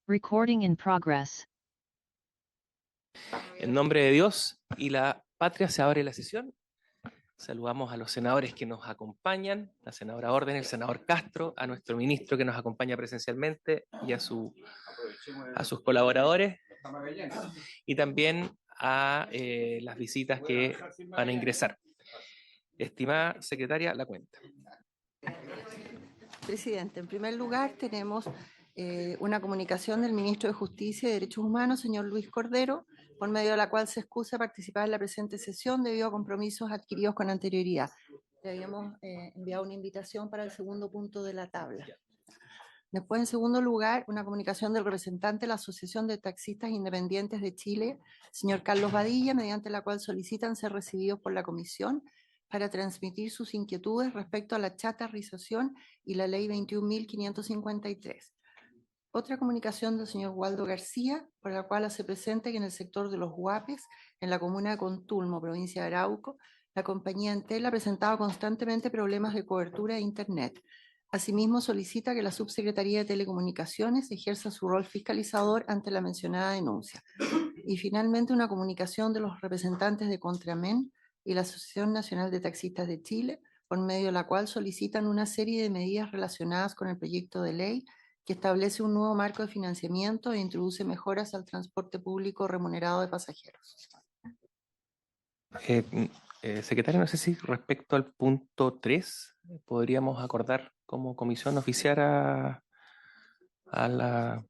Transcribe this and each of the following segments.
Recording in progress. En nombre de Dios y la patria se abre la sesión. Saludamos a los senadores que nos acompañan, la senadora Orden, el senador Castro, a nuestro ministro que nos acompaña presencialmente y a sus colaboradores, y también a las visitas que van a ingresar. Estimada secretaria, la cuenta. Presidente, en primer lugar tenemos una comunicación del ministro de Justicia y Derechos Humanos, señor Luis Cordero, por medio de la cual se excusa participar en la presente sesión debido a compromisos adquiridos con anterioridad. Le habíamos enviado una invitación para el segundo punto de la tabla. Después, en segundo lugar, una comunicación del representante de la Asociación de Taxistas Independientes de Chile, señor Carlos Badilla, mediante la cual solicitan ser recibidos por la comisión para transmitir sus inquietudes respecto a la chatarrización y la ley 21.553. Otra comunicación del señor Waldo García, por la cual hace presente que en el sector de los Guapes, en la comuna de Contulmo, provincia de Arauco, la compañía Entel ha presentado constantemente problemas de cobertura de Internet. Asimismo, solicita que la Subsecretaría de Telecomunicaciones ejerza su rol fiscalizador ante la mencionada denuncia. Y finalmente, una comunicación de los representantes de Contramen y la Asociación Nacional de Taxistas de Chile, por medio de la cual solicitan una serie de medidas relacionadas con el proyecto de ley que establece un nuevo marco de financiamiento e introduce mejoras al transporte público remunerado de pasajeros. Secretario, no sé si respecto al punto 3 podríamos acordar como comisión oficiar a la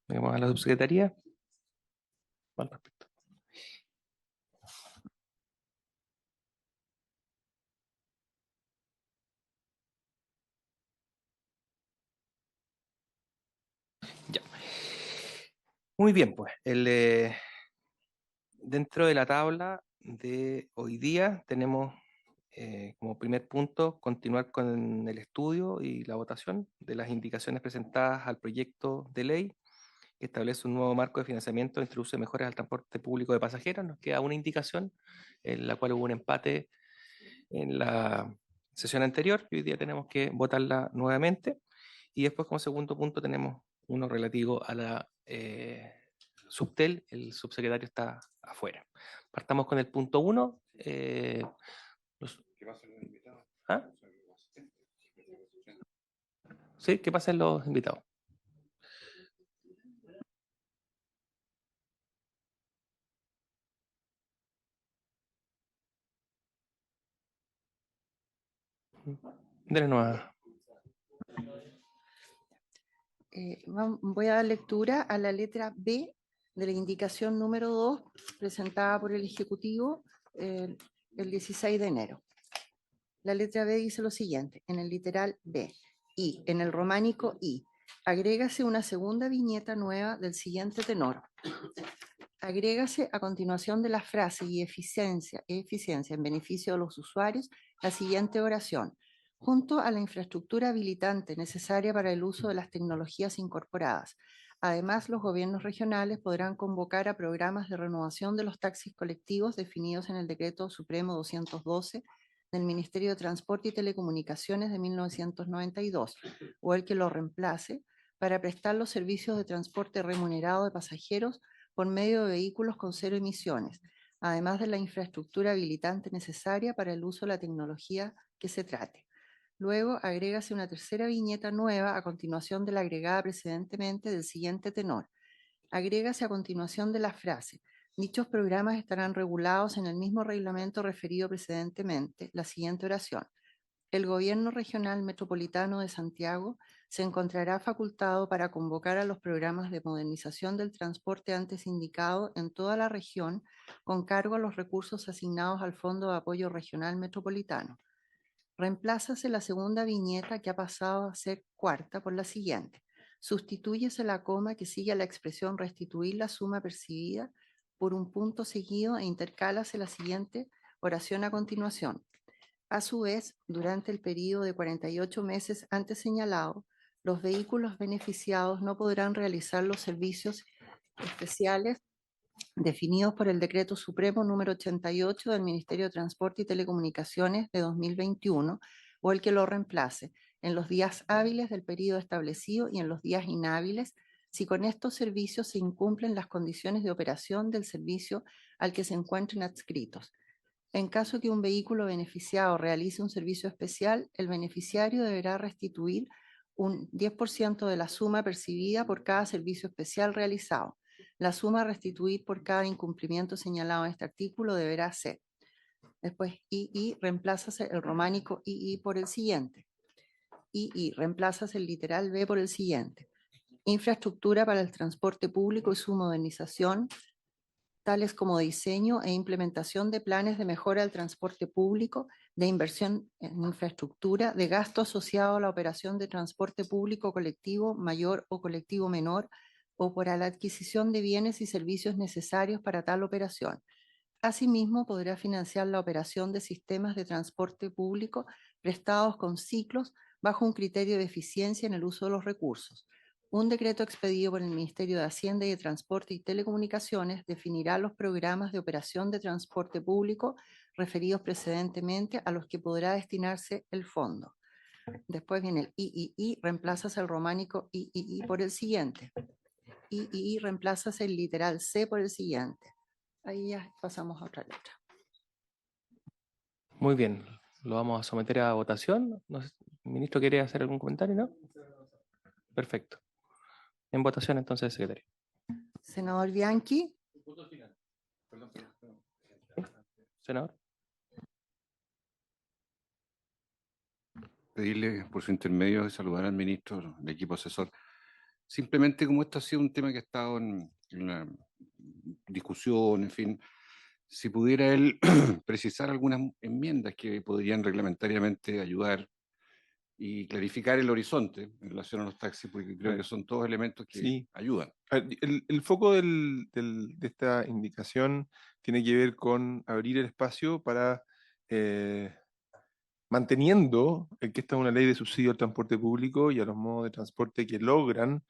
subsecretaría al respecto. Ya. Muy bien, pues dentro de la tabla de hoy día tenemos como primer punto continuar con el estudio y la votación de las indicaciones presentadas al proyecto de ley que establece un nuevo marco de financiamiento e introduce mejoras al transporte público de pasajeros. Nos queda una indicación en la cual hubo un empate en la sesión anterior y hoy día tenemos que votarla nuevamente. Y después como segundo punto tenemos uno relativo a la Subtel. El subsecretario está afuera. Partamos con el punto 1. ¿Qué pasa en los invitados? ¿Ah? Sí, ¿qué pasa en los invitados? Denle nueva. Voy a dar lectura a la letra B de la indicación número 2 presentada por el Ejecutivo el 16 de enero. La letra B dice lo siguiente: en el literal B, y en el románico I, agrégase una segunda viñeta nueva del siguiente tenor. Agrégase a continuación de la frase y eficiencia en beneficio de los usuarios la siguiente oración: junto a la infraestructura habilitante necesaria para el uso de las tecnologías incorporadas. Además, los gobiernos regionales podrán convocar a programas de renovación de los taxis colectivos definidos en el Decreto Supremo 212 del Ministerio de Transporte y Telecomunicaciones de 1992, o el que lo reemplace, para prestar los servicios de transporte remunerado de pasajeros por medio de vehículos con cero emisiones, además de la infraestructura habilitante necesaria para el uso de la tecnología que se trate. Luego, agrégase una tercera viñeta nueva a continuación de la agregada precedentemente del siguiente tenor. Agrégase a continuación de la frase: dichos programas estarán regulados en el mismo reglamento referido precedentemente, la siguiente oración: el Gobierno Regional Metropolitano de Santiago se encontrará facultado para convocar a los programas de modernización del transporte antes indicado en toda la región con cargo a los recursos asignados al Fondo de Apoyo Regional Metropolitano. Reemplázase la segunda viñeta que ha pasado a ser cuarta por la siguiente. Sustitúyese la coma que sigue a la expresión restituir la suma percibida por un punto seguido e intercálase la siguiente oración a continuación. A su vez, durante el periodo de 48 meses antes señalado, los vehículos beneficiados no podrán realizar los servicios especiales definidos por el Decreto Supremo número 88 del Ministerio de Transporte y Telecomunicaciones de 2021 o el que lo reemplace en los días hábiles del periodo establecido y en los días inhábiles si con estos servicios se incumplen las condiciones de operación del servicio al que se encuentren adscritos. En caso que un vehículo beneficiado realice un servicio especial, el beneficiario deberá restituir un 10% de la suma percibida por cada servicio especial realizado. La suma a restituir por cada incumplimiento señalado en este artículo deberá ser. Después, II, reemplázase el románico II por el siguiente. II, reemplázase el literal B por el siguiente. Infraestructura para el transporte público y su modernización, tales como diseño e implementación de planes de mejora del transporte público, de inversión en infraestructura, de gasto asociado a la operación de transporte público colectivo mayor o colectivo menor, o para la adquisición de bienes y servicios necesarios para tal operación. Asimismo, podrá financiar la operación de sistemas de transporte público prestados con ciclos bajo un criterio de eficiencia en el uso de los recursos. Un decreto expedido por el Ministerio de Hacienda y de Transporte y Telecomunicaciones definirá los programas de operación de transporte público referidos precedentemente a los que podrá destinarse el fondo. Después viene el III, reemplazas el románico III por el siguiente. III, reemplazas el literal C por el siguiente. Ahí ya pasamos a otra letra. Muy bien, lo vamos a someter a votación. No sé, ¿el ministro quiere hacer algún comentario, no? Perfecto. En votación entonces, secretario. Senador Bianchi, Senador. Pedirle por su intermedio de saludar al ministro, del equipo asesor. Simplemente como esto ha sido un tema que ha estado en la discusión, en fin, si pudiera él precisar algunas enmiendas que podrían reglamentariamente ayudar y clarificar el horizonte en relación a los taxis, porque creo que son todos elementos que Sí. ayudan. A ver, el foco de esta indicación tiene que ver con abrir el espacio para, manteniendo que esta es una ley de subsidio al transporte público y a los modos de transporte que logran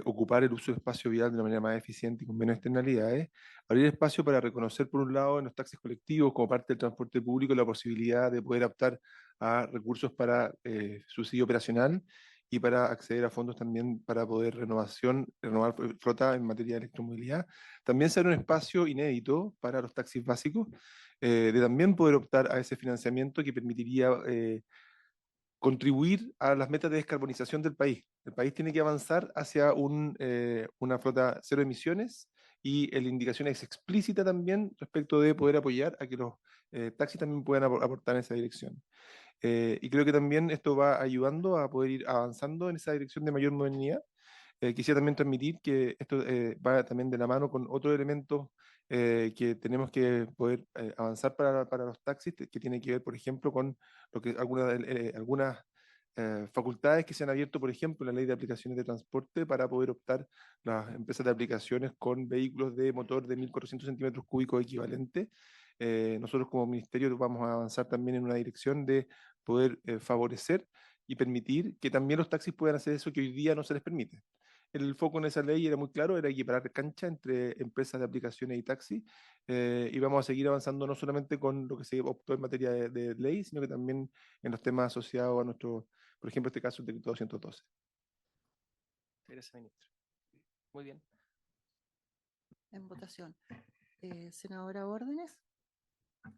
ocupar el uso de espacio vial de una manera más eficiente y con menos externalidades, abrir espacio para reconocer, por un lado, en los taxis colectivos como parte del transporte público la posibilidad de poder optar a recursos para subsidio operacional y para acceder a fondos también para poder renovar flota en materia de electromovilidad. También será un espacio inédito para los taxis básicos, de también poder optar a ese financiamiento que permitiría contribuir a las metas de descarbonización del país. El país tiene que avanzar hacia una flota cero emisiones y la indicación es explícita también respecto de poder apoyar a que los taxis también puedan aportar en esa dirección. Y creo que también esto va ayudando a poder ir avanzando en esa dirección de mayor modernidad. Quisiera también transmitir que esto va también de la mano con otros elementos que tenemos que poder avanzar para los taxis, que tiene que ver, por ejemplo, con lo que algunas facultades que se han abierto, por ejemplo, en la ley de aplicaciones de transporte para poder optar las empresas de aplicaciones con vehículos de motor de 1.400 centímetros cúbicos equivalente. Nosotros como ministerio vamos a avanzar también en una dirección de poder favorecer y permitir que también los taxis puedan hacer eso que hoy día no se les permite. El foco en esa ley era muy claro, era equiparar cancha entre empresas de aplicaciones y taxis, y vamos a seguir avanzando no solamente con lo que se optó en materia de ley, sino que también en los temas asociados a nuestro, por ejemplo, este caso, el decreto 212. Gracias, ministro. Muy bien. en votación. Senadora Órdenes,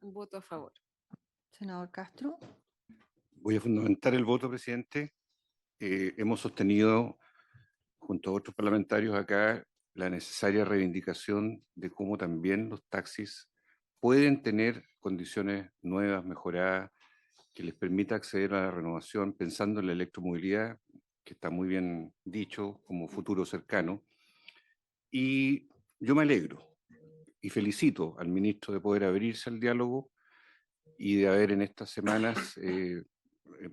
Voto a favor. senador Castro, Voy a fundamentar el voto, presidente. Hemos sostenido, junto a otros parlamentarios acá, la necesaria reivindicación de cómo también los taxis pueden tener condiciones nuevas, mejoradas, que les permita acceder a la renovación, pensando en la electromovilidad, que está muy bien dicho como futuro cercano. Y yo me alegro y felicito al ministro de poder abrirse al diálogo y de haber en estas semanas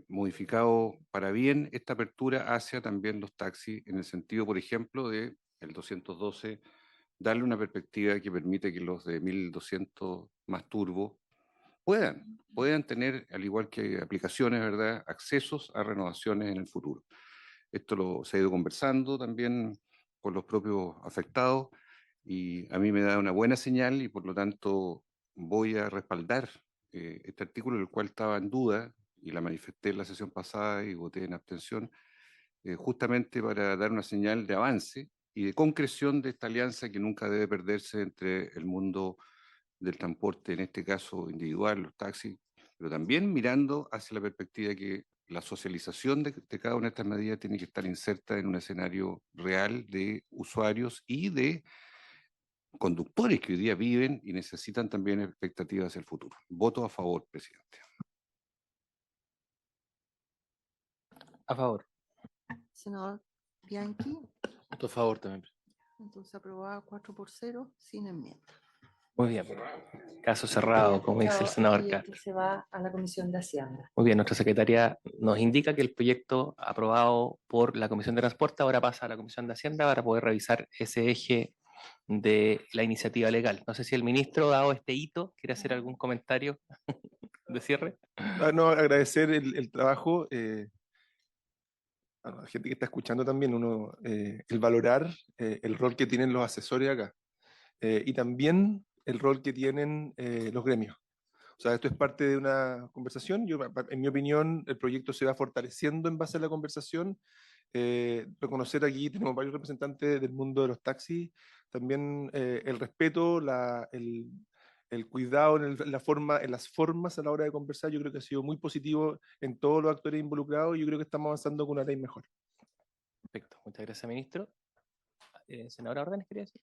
modificado para bien esta apertura hacia también los taxis, en el sentido, por ejemplo, de el 212, darle una perspectiva que permite que los de 1.200 más turbo puedan tener, al igual que aplicaciones, ¿verdad?, accesos a renovaciones en el futuro. Esto se ha ido conversando también con los propios afectados y a mí me da una buena señal y por lo tanto voy a respaldar este artículo, el cual estaba en duda y la manifesté en la sesión pasada y voté en abstención, justamente para dar una señal de avance y de concreción de esta alianza que nunca debe perderse entre el mundo del transporte, en este caso individual, los taxis, pero también mirando hacia la perspectiva que la socialización de cada una de estas medidas tiene que estar inserta en un escenario real de usuarios y de conductores que hoy día viven y necesitan también expectativas hacia el futuro. Voto a favor, presidente. A favor. Senador Bianchi, Voto a favor también. entonces aprobada 4-0 sin enmienda. Muy bien. Caso cerrado, como dice el senador Y Castro. esto se va a la Comisión de Hacienda. Muy bien, nuestra secretaria nos indica que el proyecto aprobado por la Comisión de Transporte ahora pasa a la Comisión de Hacienda para poder revisar ese eje de la iniciativa legal. No sé si el ministro, dado este hito, quiere hacer algún comentario de cierre. No, agradecer el trabajo a la gente que está escuchando también, el valorar el rol que tienen los asesores acá y también el rol que tienen los gremios. O sea, esto es parte de una conversación. En mi opinión, el proyecto se va fortaleciendo en base a la conversación. Reconocer aquí, tenemos varios representantes del mundo de los taxis, también el respeto, el cuidado en las formas a la hora de conversar, yo creo que ha sido muy positivo en todos los actores involucrados y yo creo que estamos avanzando con una ley mejor. Perfecto, muchas gracias, ministro. Senadora Órdenes, quería decir.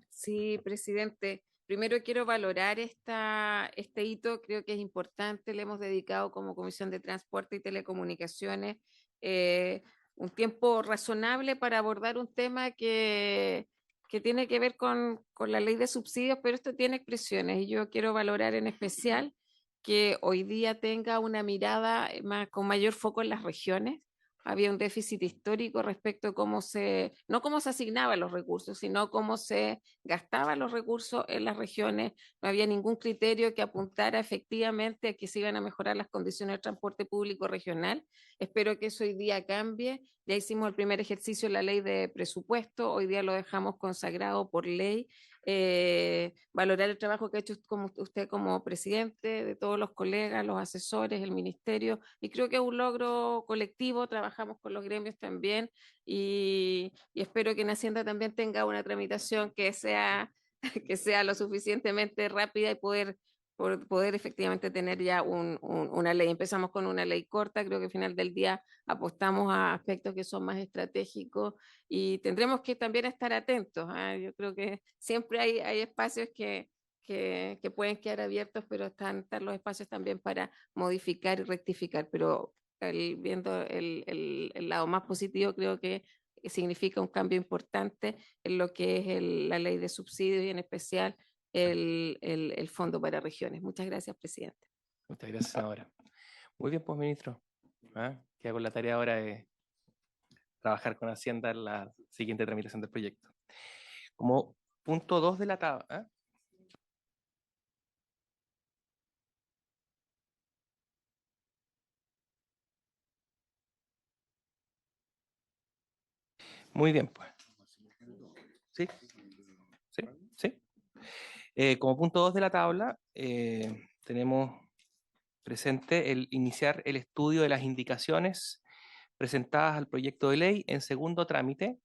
Sí, presidente. Primero quiero valorar este hito, creo que es importante, le hemos dedicado como Comisión de Transporte y Telecomunicaciones un tiempo razonable para abordar un tema que tiene que ver con la ley de subsidios, pero esto tiene expresiones y yo quiero valorar en especial que hoy día tenga una mirada con mayor foco en las regiones. Había un déficit histórico respecto a no cómo se asignaban los recursos, sino cómo se gastaban los recursos en las regiones. No había ningún criterio que apuntara efectivamente a que se iban a mejorar las condiciones de transporte público regional. Espero que eso hoy día cambie. Ya hicimos el primer ejercicio en la ley de presupuesto, hoy día lo dejamos consagrado por ley. Valorar el trabajo que ha hecho usted como presidente, de todos los colegas, los asesores, el ministerio, y creo que es un logro colectivo, trabajamos con los gremios también, y espero que en Hacienda también tenga una tramitación que sea, que sea lo suficientemente rápida y poder efectivamente tener ya una ley. Empezamos con una ley corta, creo que al final del día apostamos a aspectos que son más estratégicos y tendremos que también estar atentos. Yo creo que siempre hay espacios que pueden quedar abiertos, pero están los espacios también para modificar y rectificar. Pero viendo el lado más positivo, creo que significa un cambio importante en lo que es la ley de subsidios y en especial el Fondo para Regiones. Muchas gracias, presidente. Muchas gracias, senadora. Muy bien, pues, ministro. Queda con la tarea ahora de trabajar con Hacienda en la siguiente tramitación del proyecto. Como punto 2 de la tabla. Muy bien, pues. ¿Sí? ¿Sí? ¿Sí? Como punto 2 de la tabla, tenemos presente el iniciar el estudio de las indicaciones presentadas al proyecto de ley en segundo trámite,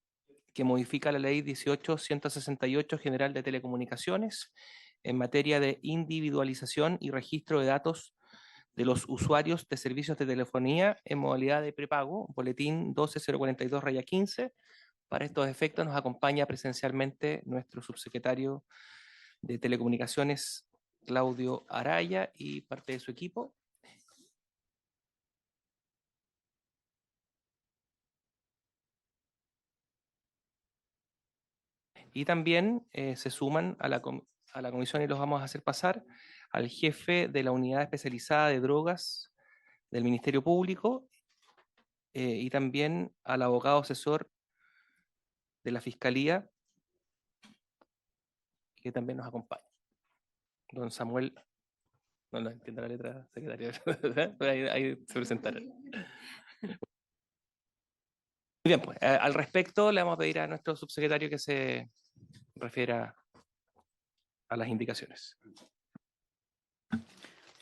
que modifica la ley 18.168 General de Telecomunicaciones en materia de individualización y registro de datos de los usuarios de servicios de telefonía en modalidad de prepago, boletín 12042-15. Para estos efectos nos acompaña presencialmente nuestro subsecretario de Telecomunicaciones, Claudio Araya, y parte de su equipo. Y también se suman a la comisión, y los vamos a hacer pasar, al jefe de la unidad especializada de drogas del Ministerio Público y también al abogado asesor de la Fiscalía, que también nos acompaña. Don Samuel, no entiendo la letra, secretario, ahí se presentará. Muy bien, pues al respecto le vamos a pedir a nuestro subsecretario que se refiera a las indicaciones.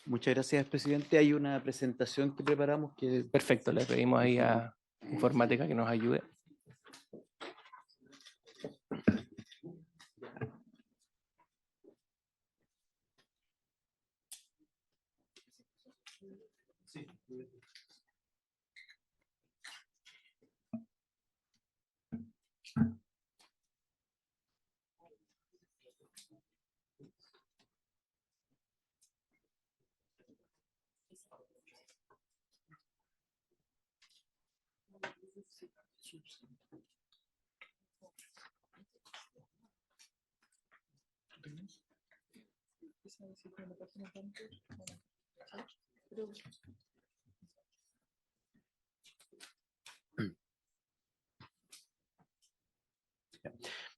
Muchas gracias, presidente. Hay una presentación que preparamos que... Perfecto, le pedimos ahí a Informática que nos ayude.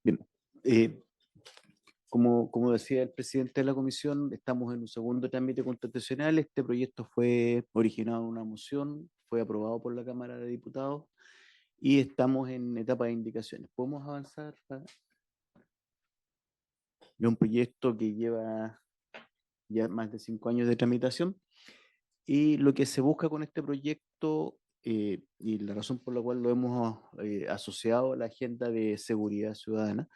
Bien, como decía el presidente de la comisión, estamos en un segundo trámite constitucional. Este proyecto fue originado en una moción, fue aprobado por la Cámara de Diputados y estamos en etapa de indicaciones. ¿Podemos avanzar? Es un proyecto que lleva ya más de 5 años de tramitación y lo que se busca con este proyecto y la razón por la cual lo hemos asociado a la agenda de seguridad ciudadana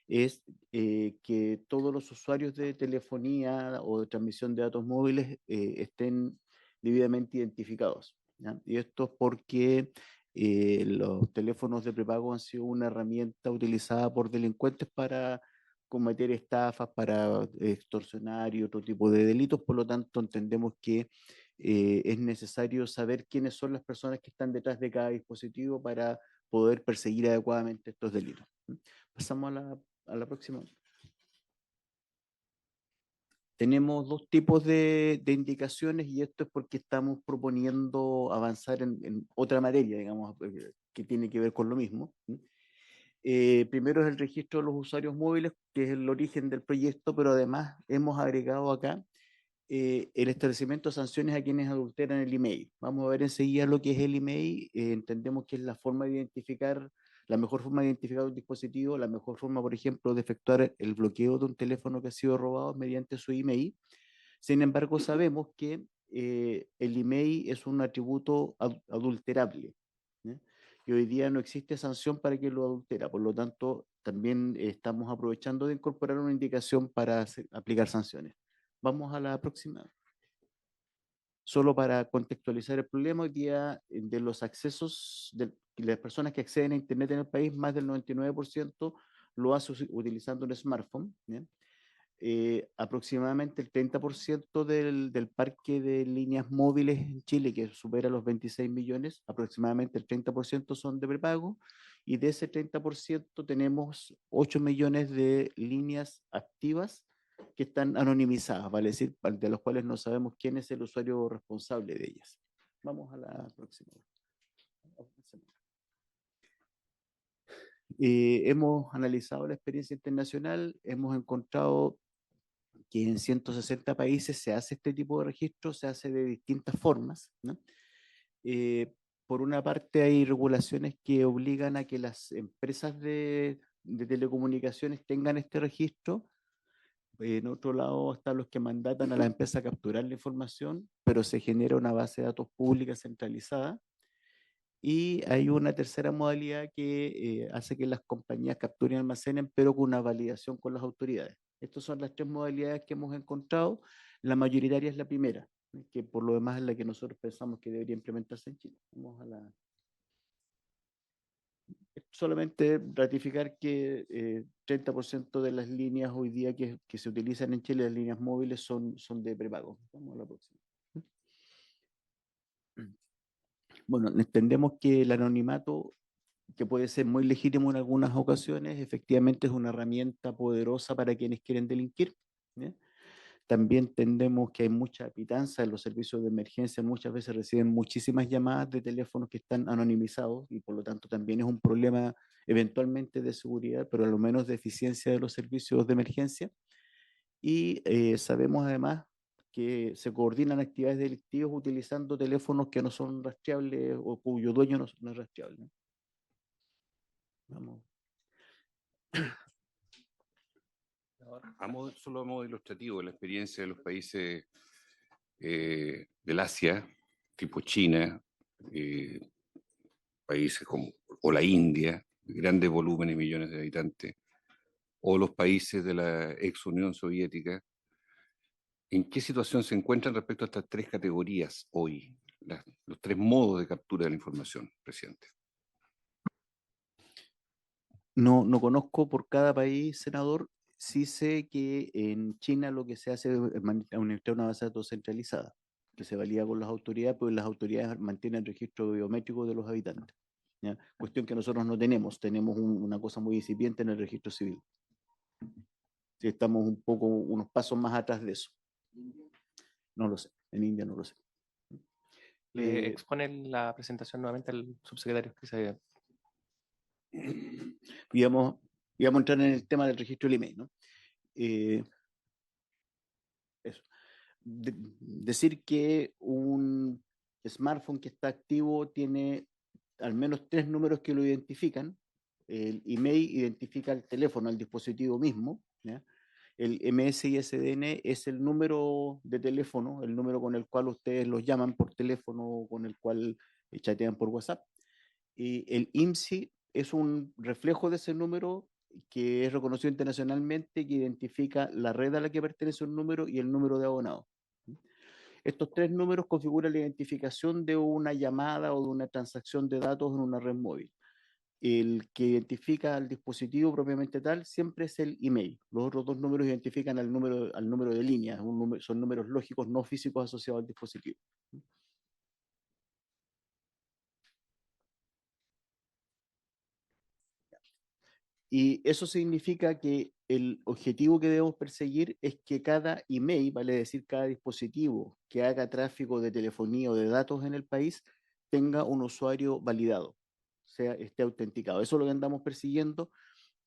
es que todos los usuarios de telefonía o de transmisión de datos móviles estén debidamente identificados, ¿ya? Y esto es porque los teléfonos de prepago han sido una herramienta utilizada por delincuentes para cometer estafas, para extorsionar y otro tipo de delitos. Por lo tanto, entendemos que es necesario saber quiénes son las personas que están detrás de cada dispositivo para poder perseguir adecuadamente estos delitos. Pasamos a la próxima. Tenemos dos tipos de indicaciones y esto es porque estamos proponiendo avanzar en otra materia, digamos, que tiene que ver con lo mismo. Primero es el registro de los usuarios móviles, que es el origen del proyecto, pero además hemos agregado acá el establecimiento de sanciones a quienes adulteran el email. Vamos a ver enseguida lo que es el email. Entendemos que es la forma de identificar, la mejor forma de identificar un dispositivo, la mejor forma, por ejemplo, de efectuar el bloqueo de un teléfono que ha sido robado mediante su email. Sin embargo, sabemos que el email es un atributo adulterable, ¿ya? Y hoy día no existe sanción para quien lo adultera. Por lo tanto, también estamos aprovechando de incorporar una indicación para aplicar sanciones. Vamos a la próxima. Solo para contextualizar el problema, hoy día de los accesos de las personas que acceden a Internet en el país, más del 99% lo hace utilizando un smartphone, ¿ya? Aproximadamente el 30% del parque de líneas móviles en Chile, que supera los 26 millones, aproximadamente el 30% son de prepago, y de ese 30% tenemos 8 millones de líneas activas que están anonimizadas, vale decir, de los cuales no sabemos quién es el usuario responsable de ellas. Vamos a la próxima. Hemos analizado la experiencia internacional, hemos encontrado que en 160 países se hace este tipo de registro, se hace de distintas formas, ¿no? Por una parte hay regulaciones que obligan a que las empresas de telecomunicaciones tengan este registro. En otro lado están los que mandatan a las empresas a capturar la información, pero se genera una base de datos pública centralizada. Y hay una tercera modalidad que hace que las compañías capturen y almacenen, pero con una validación con las autoridades. Estas son las tres modalidades que hemos encontrado. La mayoritaria es la primera, que por lo demás es la que nosotros pensamos que debería implementarse en Chile. Vamos a la... Solamente ratificar que 30% de las líneas hoy día que se utilizan en Chile, las líneas móviles, son de prepago. Vamos a la próxima. Bueno, entendemos que el anonimato, que puede ser muy legítimo en algunas ocasiones, efectivamente es una herramienta poderosa para quienes quieren delinquir, ¿ya? También entendemos que hay mucha pitanza en los servicios de emergencia, muchas veces reciben muchísimas llamadas de teléfonos que están anonimizados y por lo tanto también es un problema eventualmente de seguridad, pero a lo menos de eficiencia de los servicios de emergencia. Y sabemos además que se coordinan actividades delictivas utilizando teléfonos que no son rastreables o cuyo dueño no es rastreable, ¿no? Vamos. Solo a modo ilustrativo, la experiencia de los países del Asia, tipo China, países como o la India, grandes volúmenes, millones de habitantes, o los países de la ex Unión Soviética, ¿en qué situación se encuentran respecto a estas tres categorías hoy, los tres modos de captura de la información, presidente? No conozco por cada país, senador. Sí sé que en China lo que se hace es administrar una base de datos centralizada, que se valida con las autoridades, pues las autoridades mantienen el registro biométrico de los habitantes. ¿ya? Cuestión que nosotros no tenemos, tenemos una cosa muy incipiente en el registro civil. Sí, estamos un poco, unos pasos más atrás de eso. No lo sé, en India no lo sé. Le exponen la presentación nuevamente al subsecretario que se íbamos a entrar en el tema del registro del email, ¿no? Eso. Decir que un smartphone que está activo tiene al menos 3 números que lo identifican. El email identifica el teléfono, el dispositivo mismo, ¿ya? El MSISDN es el número de teléfono, el número con el cual ustedes los llaman por teléfono, con el cual chatean por WhatsApp. Y el IMSI es un reflejo de ese número que es reconocido internacionalmente, que identifica la red a la que pertenece un número y el número de abonado. Estos 3 números configuran la identificación de una llamada o de una transacción de datos en una red móvil. El que identifica al dispositivo propiamente tal siempre es el email. Los otros 2 números identifican al número de línea, son números lógicos no físicos asociados al dispositivo. Y eso significa que el objetivo que debemos perseguir es que cada email, vale decir, cada dispositivo que haga tráfico de telefonía o de datos en el país, tenga un usuario validado, esté autenticado. Eso es lo que andamos persiguiendo.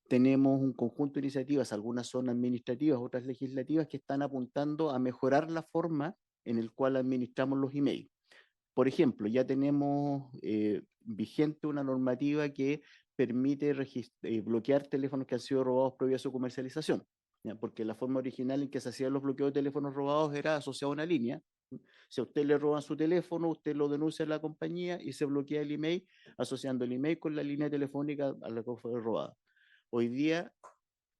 Tenemos un conjunto de iniciativas, algunas son administrativas, otras legislativas, que están apuntando a mejorar la forma en la cual administramos los emails. Por ejemplo, ya tenemos vigente una normativa que permite bloquear teléfonos que han sido robados previa a su comercialización, ¿ya? Porque la forma original en que se hacían los bloqueos de teléfonos robados era asociado a una línea. Si a usted le roban su teléfono, usted lo denuncia a la compañía y se bloquea el email, asociando el email con la línea telefónica a la que fue robada. Hoy día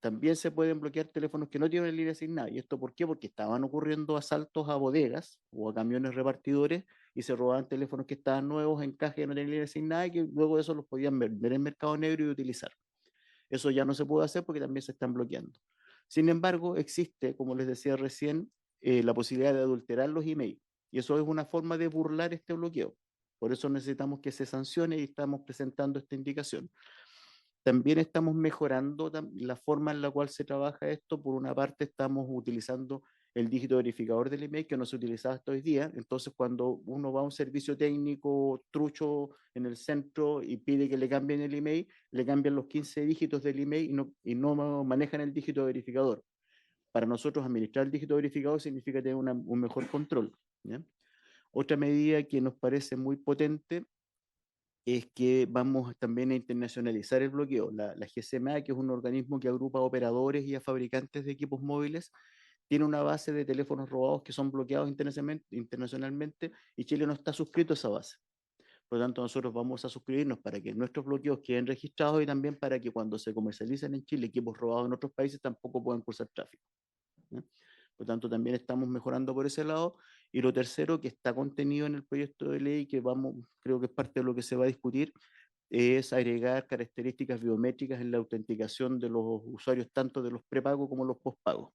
también se pueden bloquear teléfonos que no tienen línea asignada. ¿Y esto por qué? Porque estaban ocurriendo asaltos a bodegas o a camiones repartidores y se robaban teléfonos que estaban nuevos en caja que no tenían línea asignada y que luego de eso los podían ver en mercado negro y utilizar. Eso ya no se puede hacer porque también se están bloqueando. Sin embargo, existe, como les decía recién, la posibilidad de adulterar los emails. Y eso es una forma de burlar este bloqueo. Por eso necesitamos que se sancione y estamos presentando esta indicación. También estamos mejorando la forma en la cual se trabaja esto. Por una parte, estamos utilizando el dígito verificador del email que no se utilizaba hasta hoy día. Entonces, cuando uno va a un servicio técnico trucho en el centro y pide que le cambien el email, le cambian los 15 dígitos del email y no manejan el dígito verificador. Para nosotros, administrar el dígito verificador significa tener un mejor control, ¿ya? Otra medida que nos parece muy potente es que vamos también a internacionalizar el bloqueo. La GSMA, que es un organismo que agrupa a operadores y a fabricantes de equipos móviles, tiene una base de teléfonos robados que son bloqueados internacionalmente y Chile no está suscrito a esa base. Por lo tanto, nosotros vamos a suscribirnos para que nuestros bloqueos queden registrados y también para que cuando se comercialicen en Chile equipos robados en otros países tampoco puedan cursar tráfico, ¿no? Por lo tanto, también estamos mejorando por ese lado. Y lo tercero que está contenido en el proyecto de ley, que creo que es parte de lo que se va a discutir, es agregar características biométricas en la autenticación de los usuarios, tanto de los prepagos como los postpagos,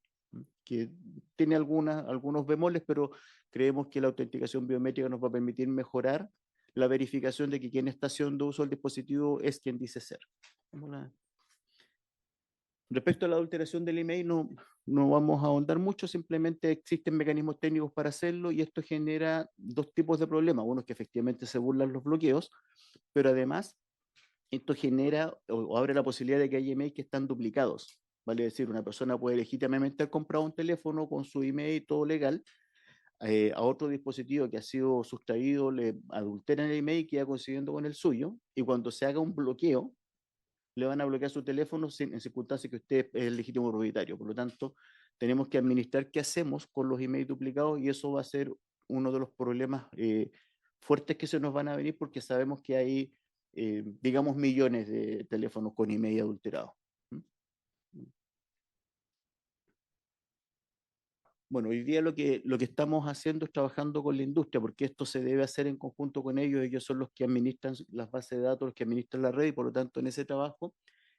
que tiene algunos bemoles, pero creemos que la autenticación biométrica nos va a permitir mejorar la verificación de que quien está haciendo uso del dispositivo es quien dice ser. Respecto a la adulteración del email, no vamos a ahondar mucho, simplemente existen mecanismos técnicos para hacerlo y esto genera 2 tipos de problemas. Uno es que efectivamente se burlan los bloqueos, pero además esto genera o abre la posibilidad de que haya emails que están duplicados. Vale decir, una persona puede legítimamente haber comprado un teléfono con su email todo legal, a otro dispositivo que ha sido sustraído, le adulteran el email y queda coincidiendo con el suyo, y cuando se haga un bloqueo, le van a bloquear su teléfono en circunstancias que usted es el legítimo propietario. Por lo tanto, tenemos que administrar qué hacemos con los emails duplicados y eso va a ser uno de los problemas fuertes que se nos van a venir porque sabemos que hay, digamos, millones de teléfonos con email adulterados. Bueno, hoy día lo que estamos haciendo es trabajando con la industria, porque esto se debe hacer en conjunto con ellos. Ellos son los que administran las bases de datos, los que administran la red, y por lo tanto en ese trabajo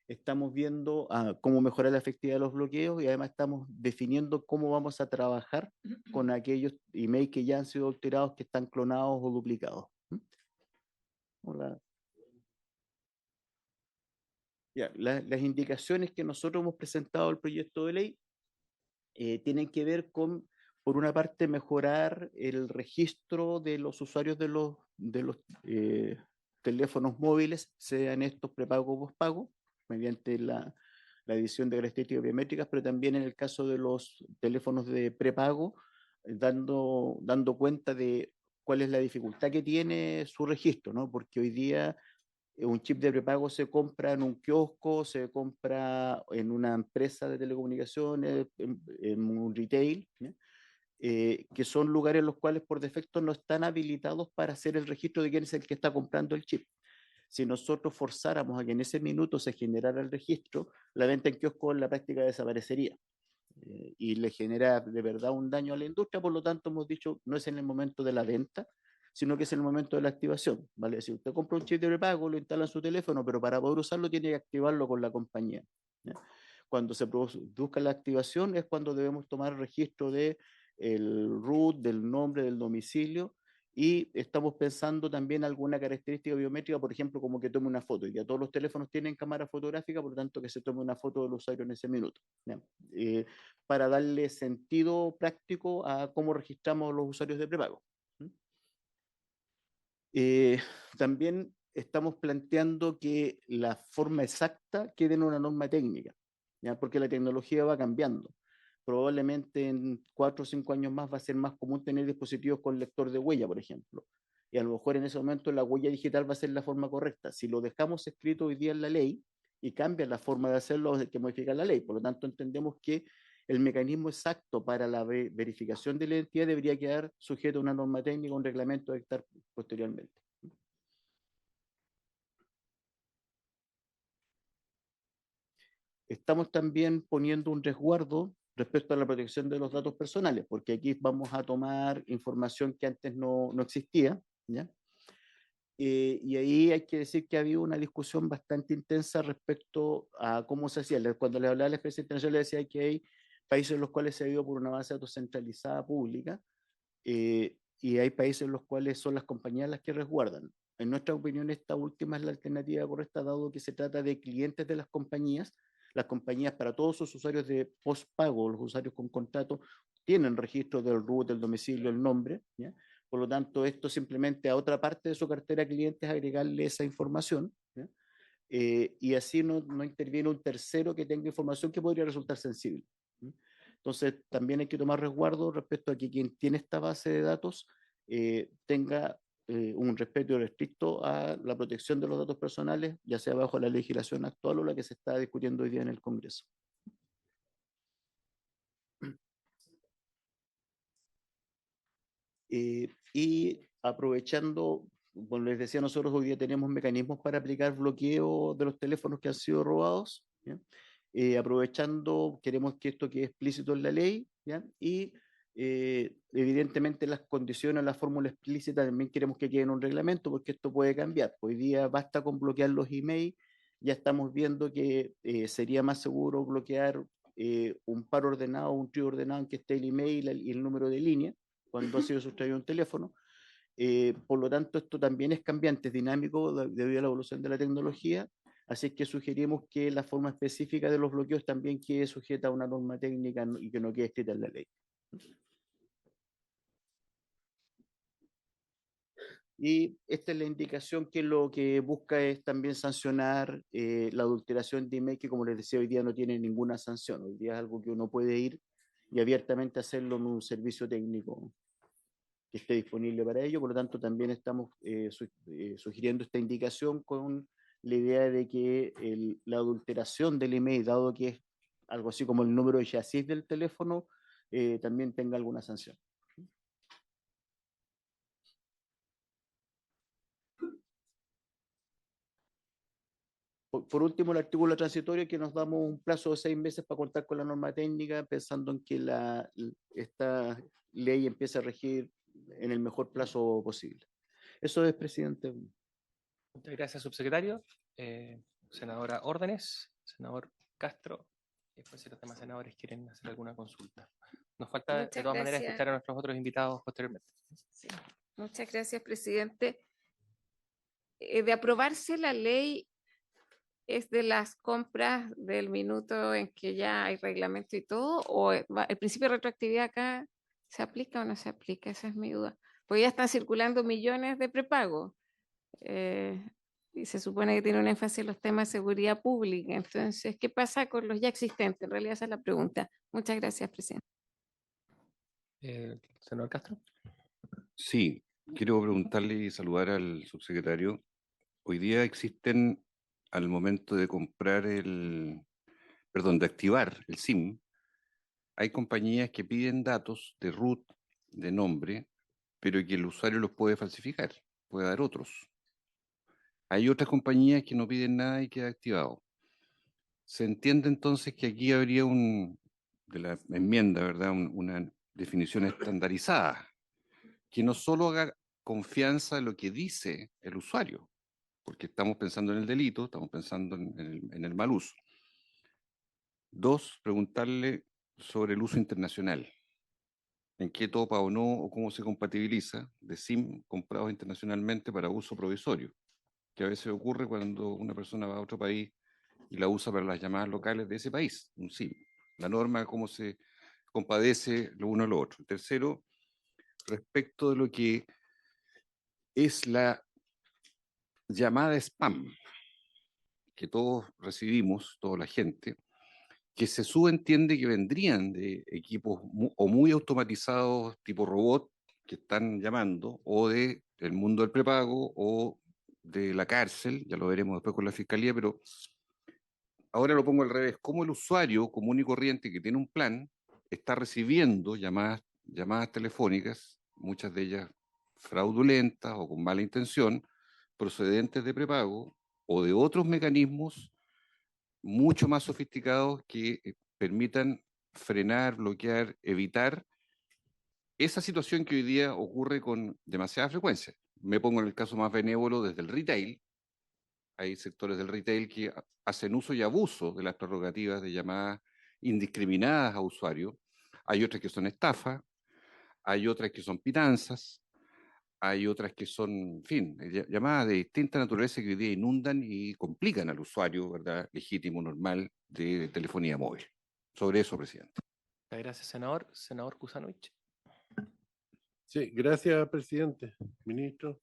estamos viendo cómo mejorar la efectividad de los bloqueos y además estamos definiendo cómo vamos a trabajar con aquellos emails que ya han sido alterados, que están clonados o duplicados. Hola. Ya, las indicaciones que nosotros hemos presentado al proyecto de ley tienen que ver con, por una parte, mejorar el registro de los usuarios de los teléfonos móviles, sean estos prepago o pospago, mediante la edición de características biométricas, pero también en el caso de los teléfonos de prepago, dando cuenta de cuál es la dificultad que tiene su registro, ¿no? Porque hoy día un chip de prepago se compra en un kiosco, se compra en una empresa de telecomunicaciones, en un retail, ¿ya? Que son lugares en los cuales por defecto no están habilitados para hacer el registro de quién es el que está comprando el chip. Si nosotros forzáramos a que en ese minuto se generara el registro, la venta en kiosco en la práctica desaparecería. Y le genera de verdad un daño a la industria, por lo tanto hemos dicho, no es en el momento de la venta, sino que es en el momento de la activación, ¿vale? Si usted compra un chip de prepago, lo instala en su teléfono, pero para poder usarlo tiene que activarlo con la compañía, ¿ya? Cuando se produzca la activación es cuando debemos tomar registro de el root, del nombre, del domicilio, y estamos pensando también alguna característica biométrica, por ejemplo, como que tome una foto. Ya todos los teléfonos tienen cámara fotográfica, por lo tanto que se tome una foto del usuario en ese minuto, ¿ya? Para darle sentido práctico a cómo registramos los usuarios de prepago. También estamos planteando que la forma exacta quede en una norma técnica, ¿ya? Porque la tecnología va cambiando. Probablemente en 4 o 5 años más va a ser más común tener dispositivos con lector de huella, por ejemplo. Y a lo mejor en ese momento la huella digital va a ser la forma correcta. Si lo dejamos escrito hoy día en la ley y cambia la forma de hacerlo, hay que modificar la ley. Por lo tanto, entendemos que el mecanismo exacto para la verificación de la identidad debería quedar sujeto a una norma técnica, un reglamento a dictar posteriormente. Estamos también poniendo un resguardo respecto a la protección de los datos personales, porque aquí vamos a tomar información que antes no existía, ¿ya? Y ahí hay que decir que ha habido una discusión bastante intensa respecto a cómo se hacía. Cuando le hablaba de la experiencia internacional, le decía que hay países en los cuales se ha ido por una base de datos centralizada pública, y hay países en los cuales son las compañías las que resguardan. En nuestra opinión, esta última es la alternativa correcta, dado que se trata de clientes de las compañías. Las compañías, para todos sus usuarios de postpago, los usuarios con contrato, tienen registro del root, del domicilio, el nombre, ¿ya? Por lo tanto, esto simplemente a otra parte de su cartera de clientes agregarle esa información, ¿ya? Y así no interviene un tercero que tenga información que podría resultar sensible, ¿ya? Entonces, también hay que tomar resguardo respecto a que quien tiene esta base de datos tenga un respeto restricto a la protección de los datos personales, ya sea bajo la legislación actual o la que se está discutiendo hoy día en el Congreso. Y aprovechando, como les decía, nosotros hoy día tenemos mecanismos para aplicar bloqueo de los teléfonos que han sido robados, ¿ya? Aprovechando, queremos que esto quede explícito en la ley, ¿ya? Y evidentemente las condiciones, la fórmula explícita también queremos que quede en un reglamento, porque esto puede cambiar. Hoy día basta con bloquear los emails, ya estamos viendo que sería más seguro bloquear un par ordenado, un trío ordenado en que esté el email y el número de línea, cuando ha sido sustraído un teléfono. Por lo tanto, esto también es cambiante, es dinámico debido a la evolución de la tecnología, así que sugerimos que la forma específica de los bloqueos también quede sujeta a una norma técnica y que no quede escrita en la ley. Y esta es la indicación que lo que busca es también sancionar la adulteración de email, que como les decía, hoy día no tiene ninguna sanción. Hoy día es algo que uno puede ir y abiertamente hacerlo en un servicio técnico que esté disponible para ello. Por lo tanto, también estamos sugiriendo esta indicación con la idea de que la adulteración del email, dado que es algo así como el número de chasis del teléfono, también tenga alguna sanción. Por último, el artículo transitorio, que nos damos un plazo de 6 meses para contar con la norma técnica, pensando en que esta ley empiece a regir en el mejor plazo posible. Eso es, presidente. Muchas gracias, subsecretario. Senadora Órdenes, senador Castro, y después si los demás senadores quieren hacer alguna consulta. Nos falta de Muchas todas maneras gracias. escuchar a nuestros otros invitados posteriormente. Sí. Muchas gracias, presidente. De aprobarse la ley, es de las compras del minuto en que ya hay reglamento y todo, o el principio de retroactividad acá se aplica o no se aplica, esa es mi duda. Porque ya están circulando millones de prepago. Y se supone que tiene un énfasis en los temas de seguridad pública. Entonces, ¿qué pasa con los ya existentes? En realidad esa es la pregunta. Muchas gracias, presidente. Senador Castro. Sí, quiero preguntarle y saludar al subsecretario. Hoy día existen, al momento de comprar de activar el SIM, hay compañías que piden datos de root, de nombre, pero que el usuario los puede falsificar, puede dar otros. Hay otras compañías que no piden nada y queda activado. Se entiende entonces que aquí habría de la enmienda, ¿verdad? Una definición estandarizada, que no solo haga confianza en lo que dice el usuario, porque estamos pensando en el delito, estamos pensando en el mal uso. Dos, preguntarle sobre el uso internacional. ¿En qué topa o no, o cómo se compatibiliza de SIM comprados internacionalmente para uso provisorio? Que a veces ocurre cuando una persona va a otro país y la usa para las llamadas locales de ese país, un SIM. La norma, cómo se compadece lo uno a lo otro. Tercero, respecto de lo que es la llamada spam, que todos recibimos, toda la gente, que se subentiende que vendrían de equipos o muy automatizados, tipo robot, que están llamando, o del mundo del prepago, o de la cárcel, ya lo veremos después con la fiscalía, pero ahora lo pongo al revés. ¿Cómo el usuario común y corriente que tiene un plan está recibiendo llamadas telefónicas, muchas de ellas fraudulentas o con mala intención, procedentes de prepago o de otros mecanismos mucho más sofisticados que permitan frenar, bloquear, evitar esa situación que hoy día ocurre con demasiada frecuencia? Me pongo en el caso más benévolo desde el retail. Hay sectores del retail que hacen uso y abuso de las prerrogativas de llamadas indiscriminadas a usuarios. Hay otras que son estafas, hay otras que son pitanzas, hay otras que son, en fin, llamadas de distinta naturaleza que hoy día inundan y complican al usuario, ¿verdad?, legítimo, normal, de telefonía móvil. Sobre eso, presidente. Gracias, senador. Senador Kusanovich. Sí, gracias, presidente, ministro.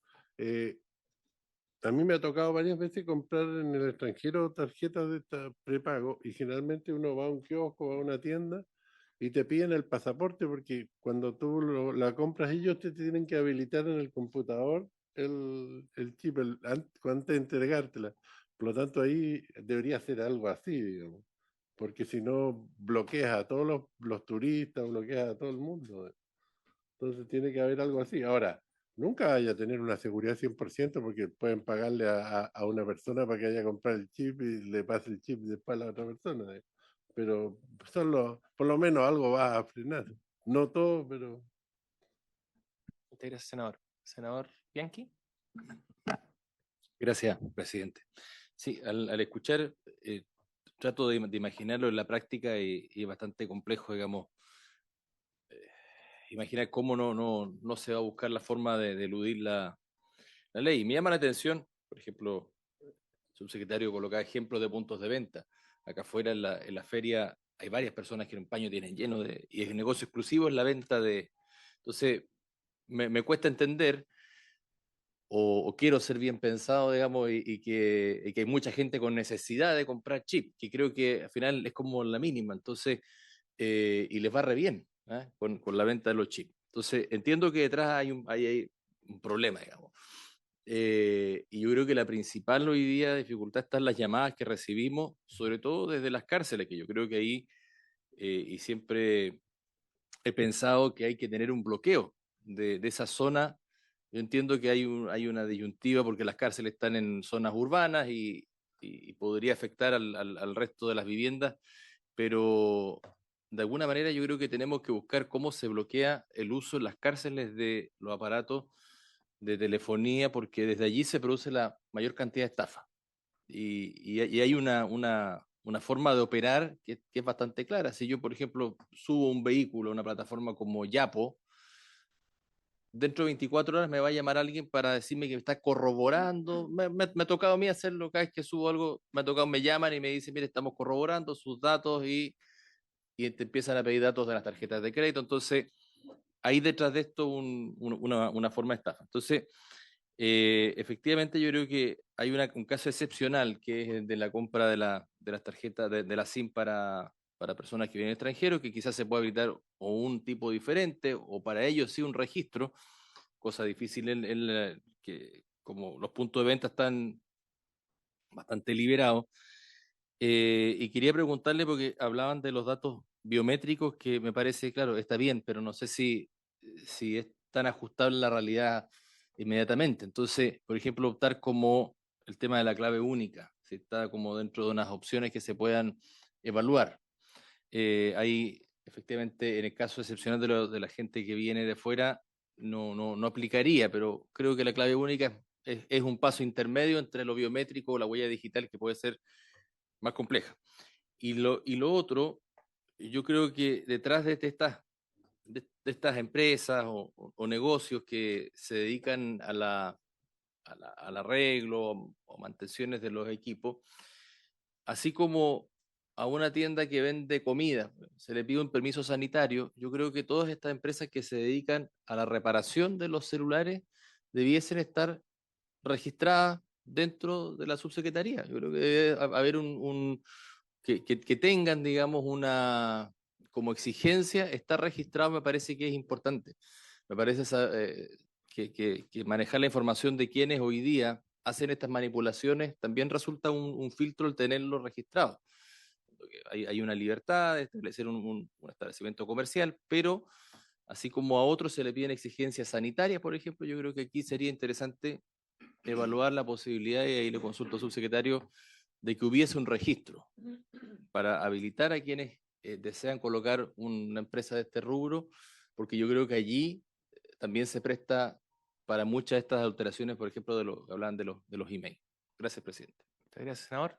A mí me ha tocado varias veces comprar en el extranjero tarjetas de esta prepago y generalmente uno va a un kiosco, va a una tienda y te piden el pasaporte porque cuando tú la compras ellos te tienen que habilitar en el computador el chip antes de entregártela. Por lo tanto, ahí debería ser algo así, digamos, porque si no bloqueas a todos los turistas, bloqueas a todo el mundo. Entonces tiene que haber algo así. Ahora, nunca vaya a tener una seguridad 100% porque pueden pagarle a una persona para que vaya a comprar el chip y le pase el chip después a la otra persona. Pero por lo menos algo va a frenar. No todo, pero... Muchas gracias, senador. Senador Bianchi. Gracias, presidente. Sí, al escuchar, trato de imaginarlo en la práctica y es bastante complejo, digamos, imaginar cómo no se va a buscar la forma de eludir la ley. Me llama la atención, por ejemplo, el subsecretario colocaba ejemplos de puntos de venta. Acá afuera en la feria hay varias personas que en un paño tienen lleno y es negocio exclusivo en la venta de... Entonces, me cuesta entender o quiero ser bien pensado, digamos, y que hay mucha gente con necesidad de comprar chip, que creo que al final es como la mínima, entonces, y les va re bien, ¿eh?, con la venta de los chips. Entonces, entiendo que detrás hay un problema, digamos. Y yo creo que la principal hoy día dificultad está en las llamadas que recibimos, sobre todo desde las cárceles, que yo creo que ahí, y siempre he pensado que hay que tener un bloqueo de esa zona. Yo entiendo que hay una disyuntiva porque las cárceles están en zonas urbanas y podría afectar al resto de las viviendas, pero de alguna manera yo creo que tenemos que buscar cómo se bloquea el uso en las cárceles de los aparatos de telefonía, porque desde allí se produce la mayor cantidad de estafas. Y hay una forma de operar que es bastante clara. Si yo, por ejemplo, subo un vehículo a una plataforma como Yapo, dentro de 24 horas me va a llamar alguien para decirme que me está corroborando. Me ha tocado a mí hacerlo cada vez que subo algo, me ha tocado, me llaman y me dicen, mire, estamos corroborando sus datos y te empiezan a pedir datos de las tarjetas de crédito. Entonces, hay detrás de esto una forma de estafa. Entonces, efectivamente yo creo que hay un caso excepcional que es el de la compra de las tarjetas de la SIM para personas que vienen extranjeros, que quizás se puede habilitar o un tipo diferente o para ellos sí un registro, cosa difícil que como los puntos de venta están bastante liberados. Y quería preguntarle, porque hablaban de los datos biométricos, que me parece, claro, está bien, pero no sé si es tan ajustable a la realidad inmediatamente. Entonces, por ejemplo, optar como el tema de la clave única, si está como dentro de unas opciones que se puedan evaluar. Ahí, efectivamente, en el caso excepcional de la gente que viene de fuera, no aplicaría, pero creo que la clave única es un paso intermedio entre lo biométrico o la huella digital, que puede ser más compleja. Y lo otro, yo creo que detrás de estas empresas o negocios que se dedican al arreglo o mantenciones de los equipos, así como a una tienda que vende comida se le pide un permiso sanitario, yo creo que todas estas empresas que se dedican a la reparación de los celulares debiesen estar registradas dentro de la subsecretaría. Yo creo que debe haber que tengan, digamos, como exigencia, estar registrado me parece que es importante. Me parece que manejar la información de quienes hoy día hacen estas manipulaciones también resulta un filtro el tenerlo registrado. Hay una libertad de establecer un establecimiento comercial, pero así como a otros se le piden exigencias sanitarias, por ejemplo, yo creo que aquí sería interesante evaluar la posibilidad, y ahí le consulto al subsecretario, de que hubiese un registro para habilitar a quienes desean colocar una empresa de este rubro, porque yo creo que allí también se presta para muchas de estas alteraciones, por ejemplo, hablan de los emails. Gracias, presidente. Muchas gracias, senador.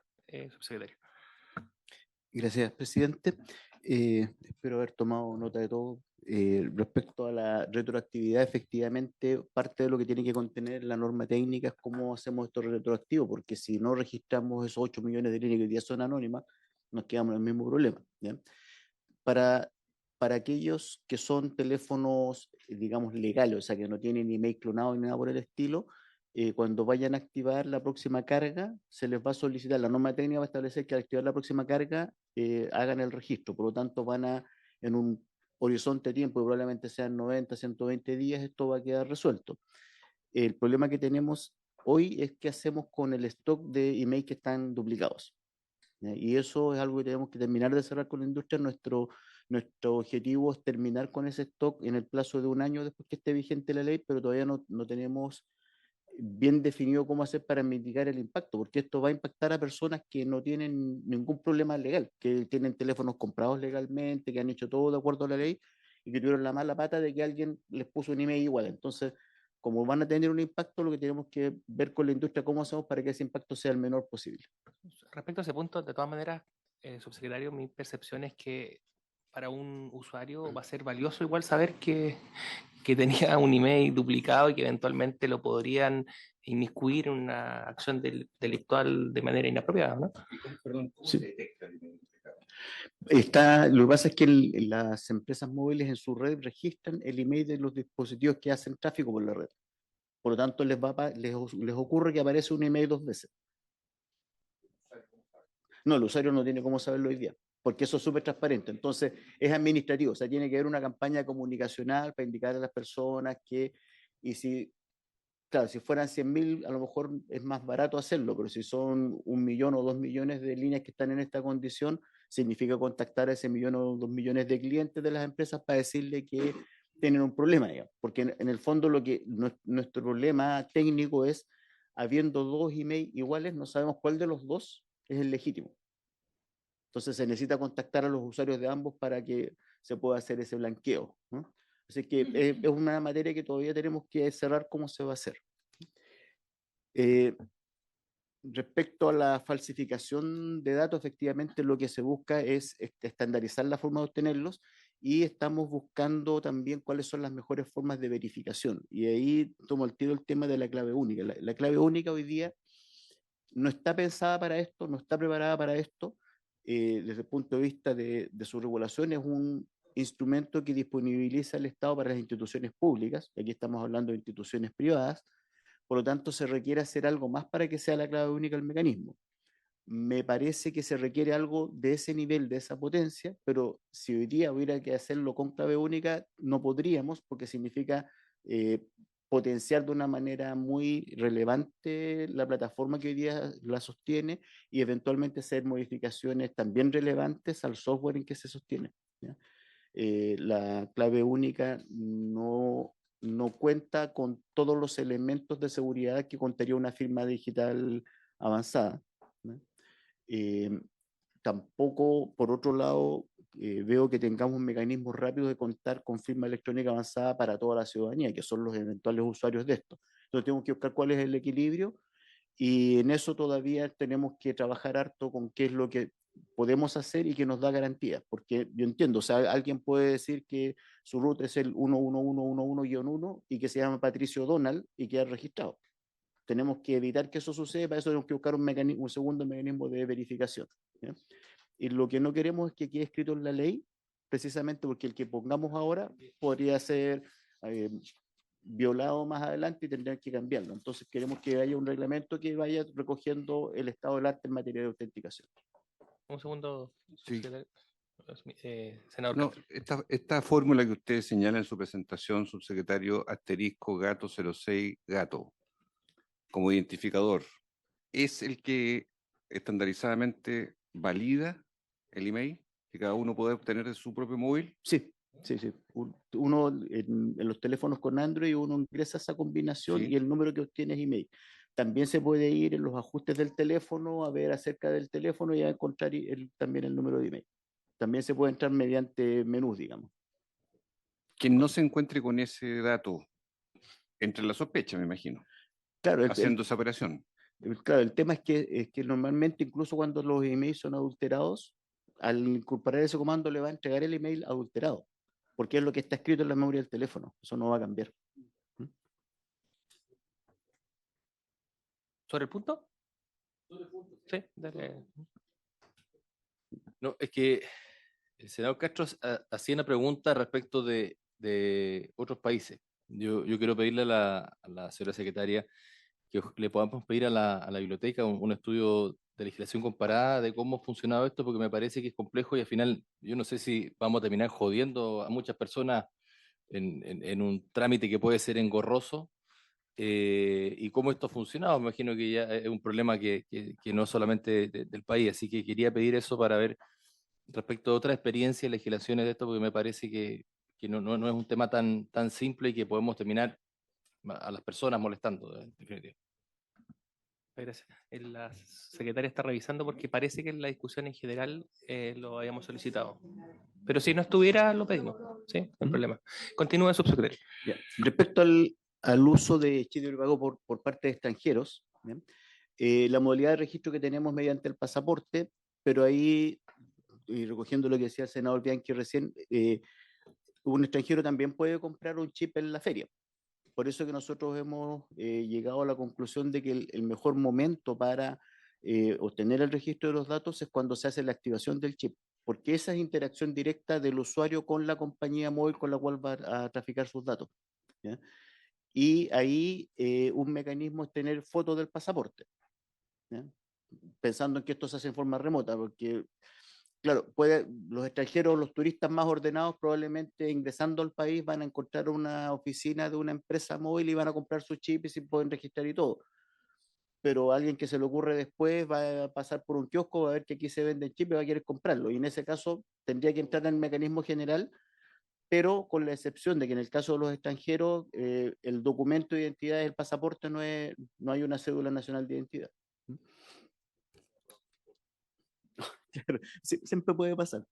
Subsecretario. Gracias, presidente. Espero haber tomado nota de todo. Respecto a la retroactividad, efectivamente, parte de lo que tiene que contener la norma técnica es cómo hacemos esto retroactivo, porque si no registramos esos 8 millones de líneas que hoy día son anónimas, nos quedamos en el mismo problema, ¿ya? Para aquellos que son teléfonos, digamos, legales, o sea, que no tienen email clonado ni nada por el estilo, cuando vayan a activar la próxima carga, se les va a solicitar, la norma técnica va a establecer que al activar la próxima carga hagan el registro, por lo tanto en un horizonte de tiempo, probablemente sean 90, 120 días, esto va a quedar resuelto. El problema que tenemos hoy es qué hacemos con el stock de email que están duplicados. Y eso es algo que tenemos que terminar de cerrar con la industria. Nuestro objetivo es terminar con ese stock en el plazo de un año después que esté vigente la ley, pero todavía no tenemos bien definido cómo hacer para mitigar el impacto, porque esto va a impactar a personas que no tienen ningún problema legal, que tienen teléfonos comprados legalmente, que han hecho todo de acuerdo a la ley y que tuvieron la mala pata de que alguien les puso un email igual. Entonces, como van a tener un impacto, lo que tenemos que ver con la industria cómo hacemos para que ese impacto sea el menor posible. Respecto a ese punto, de todas maneras, subsecretario, mi percepción es que para un usuario va a ser valioso igual saber que tenía un email duplicado y que eventualmente lo podrían inmiscuir en una acción delictual de manera inapropiada, ¿no? Perdón, ¿cómo Sí. se detecta el email duplicado? Lo que pasa es que las empresas móviles en su red registran el email de los dispositivos que hacen tráfico por la red. Por lo tanto, les ocurre que aparece un email 2 veces. No, el usuario no tiene cómo saberlo hoy día, porque eso es súper transparente. Entonces, es administrativo, o sea, tiene que haber una campaña comunicacional para indicar a las personas claro, si fueran 100.000, a lo mejor es más barato hacerlo, pero si son 1 millón o 2 millones de líneas que están en esta condición, significa contactar a ese 1 millón o 2 millones de clientes de las empresas para decirle que tienen un problema, digamos. Porque en el fondo nuestro problema técnico es, habiendo 2 emails iguales, no sabemos cuál de los 2 es el legítimo. Entonces se necesita contactar a los usuarios de ambos para que se pueda hacer ese blanqueo, ¿no? Así que es una materia que todavía tenemos que cerrar cómo se va a hacer. Respecto a la falsificación de datos, efectivamente lo que se busca es estandarizar la forma de obtenerlos y estamos buscando también cuáles son las mejores formas de verificación. Y ahí tomo al tiro el tema de la clave única. La clave única hoy día no está pensada para esto, no está preparada para esto. Desde el punto de vista de su regulación, es un instrumento que disponibiliza el Estado para las instituciones públicas. Aquí estamos hablando de instituciones privadas. Por lo tanto, se requiere hacer algo más para que sea la clave única el mecanismo. Me parece que se requiere algo de ese nivel, de esa potencia, pero si hoy día hubiera que hacerlo con clave única, no podríamos, porque significa potenciar de una manera muy relevante la plataforma que hoy día la sostiene y eventualmente hacer modificaciones también relevantes al software en que se sostiene, ¿ya? La clave única no cuenta con todos los elementos de seguridad que contaría una firma digital avanzada, ¿no? Tampoco, por otro lado, veo que tengamos mecanismos rápidos de contar con firma electrónica avanzada para toda la ciudadanía, que son los eventuales usuarios de esto. Entonces tenemos que buscar cuál es el equilibrio y en eso todavía tenemos que trabajar harto con qué es lo que podemos hacer y que nos da garantía, porque yo entiendo, o sea, alguien puede decir que su root es el 11111-1 y que se llama Patricio Donald y queda registrado. Tenemos que evitar que eso suceda, para eso tenemos que buscar un segundo mecanismo de verificación, ¿ya? Y lo que no queremos es que quede escrito en la ley, precisamente porque el que pongamos ahora podría ser violado más adelante y tendrían que cambiarlo. Entonces queremos que haya un reglamento que vaya recogiendo el estado del arte en materia de autenticación. Un segundo, Sí. senador No, Castro. esta fórmula que usted señala en su presentación, subsecretario, asterisco gato 06 gato, como identificador, ¿es el que estandarizadamente valida el email que cada uno puede obtener de su propio móvil? Sí, sí, sí. Uno en los teléfonos con Android, uno ingresa esa combinación Sí. y el número que obtiene es email. También se puede ir en los ajustes del teléfono a ver acerca del teléfono y a encontrar también el número de email. También se puede entrar mediante menús, digamos. Quien no se encuentre con ese dato, entre la sospecha, me imagino, Claro, haciendo esa operación. claro, el tema es que normalmente, incluso cuando los emails son adulterados, al incorporar ese comando le va a entregar el email adulterado, porque es lo que está escrito en la memoria del teléfono. Eso no va a cambiar. ¿Sobre el punto? Sí, dale. No, es que el senador Castro hacía una pregunta respecto de otros países. Yo quiero pedirle a la señora secretaria que le podamos pedir a la biblioteca un estudio de legislación comparada de cómo ha funcionado esto, porque me parece que es complejo y al final yo no sé si vamos a terminar jodiendo a muchas personas en un trámite que puede ser engorroso. Y cómo esto ha funcionado. Me imagino que ya es un problema que no es solamente del país, así que quería pedir eso para ver respecto a otras experiencias y legislaciones de esto, porque me parece que no es un tema tan simple y que podemos terminar a las personas molestando, en definitiva. Gracias. La secretaria está revisando porque parece que en la discusión en general lo habíamos solicitado. Pero si no estuviera, lo pedimos. Sí, no hay problema. Continúa, subsecretario. Ya. Respecto al uso de chip de pago por parte de extranjeros, ¿bien? La modalidad de registro que tenemos mediante el pasaporte, pero ahí, y recogiendo lo que decía el senador Bianchi recién, un extranjero también puede comprar un chip en la feria. Por eso que nosotros hemos llegado a la conclusión de que el mejor momento para obtener el registro de los datos es cuando se hace la activación del chip, porque esa es interacción directa del usuario con la compañía móvil con la cual va a traficar sus datos, ¿ya? Y ahí un mecanismo es tener fotos del pasaporte, ¿ya? Pensando en que esto se hace en forma remota, porque claro, los extranjeros, los turistas más ordenados, probablemente ingresando al país van a encontrar una oficina de una empresa móvil y van a comprar su chip y se pueden registrar y todo. Pero alguien que se le ocurre después va a pasar por un kiosco, va a ver que aquí se vende chip y va a querer comprarlo. Y en ese caso tendría que entrar en el mecanismo general, pero con la excepción de que en el caso de los extranjeros, el documento de identidad del pasaporte no hay una cédula nacional de identidad. Siempre puede pasar.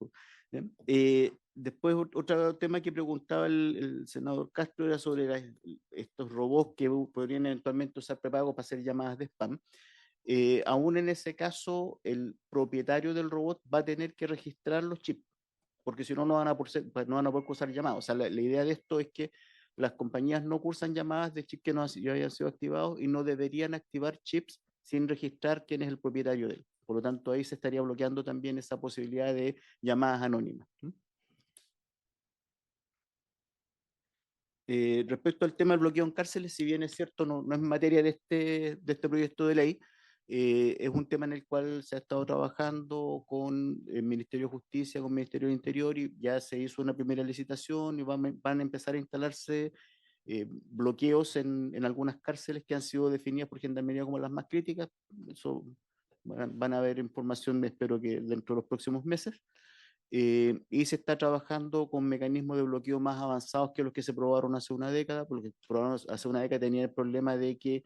Después, otro tema que preguntaba el senador Castro era sobre estos robots que podrían eventualmente usar prepago para hacer llamadas de spam. Aún en ese caso, el propietario del robot va a tener que registrar los chips. porque si no, no van a poder cursar llamadas. O sea, la idea de esto es que las compañías no cursan llamadas de chips que no ya hayan sido activados y no deberían activar chips sin registrar quién es el propietario de él. Por lo tanto, ahí se estaría bloqueando también esa posibilidad de llamadas anónimas. Respecto al tema del bloqueo en cárceles, si bien es cierto, no es materia de este proyecto de ley, es un tema en el cual se ha estado trabajando con el Ministerio de Justicia, con el Ministerio del Interior, y ya se hizo una primera licitación y van a empezar a instalarse bloqueos en algunas cárceles que han sido definidas por Gendarmería como las más críticas. Eso van a haber información, espero que dentro de los próximos meses. Y se está trabajando con mecanismos de bloqueo más avanzados que los que se probaron hace una década, porque hace una década tenía el problema de que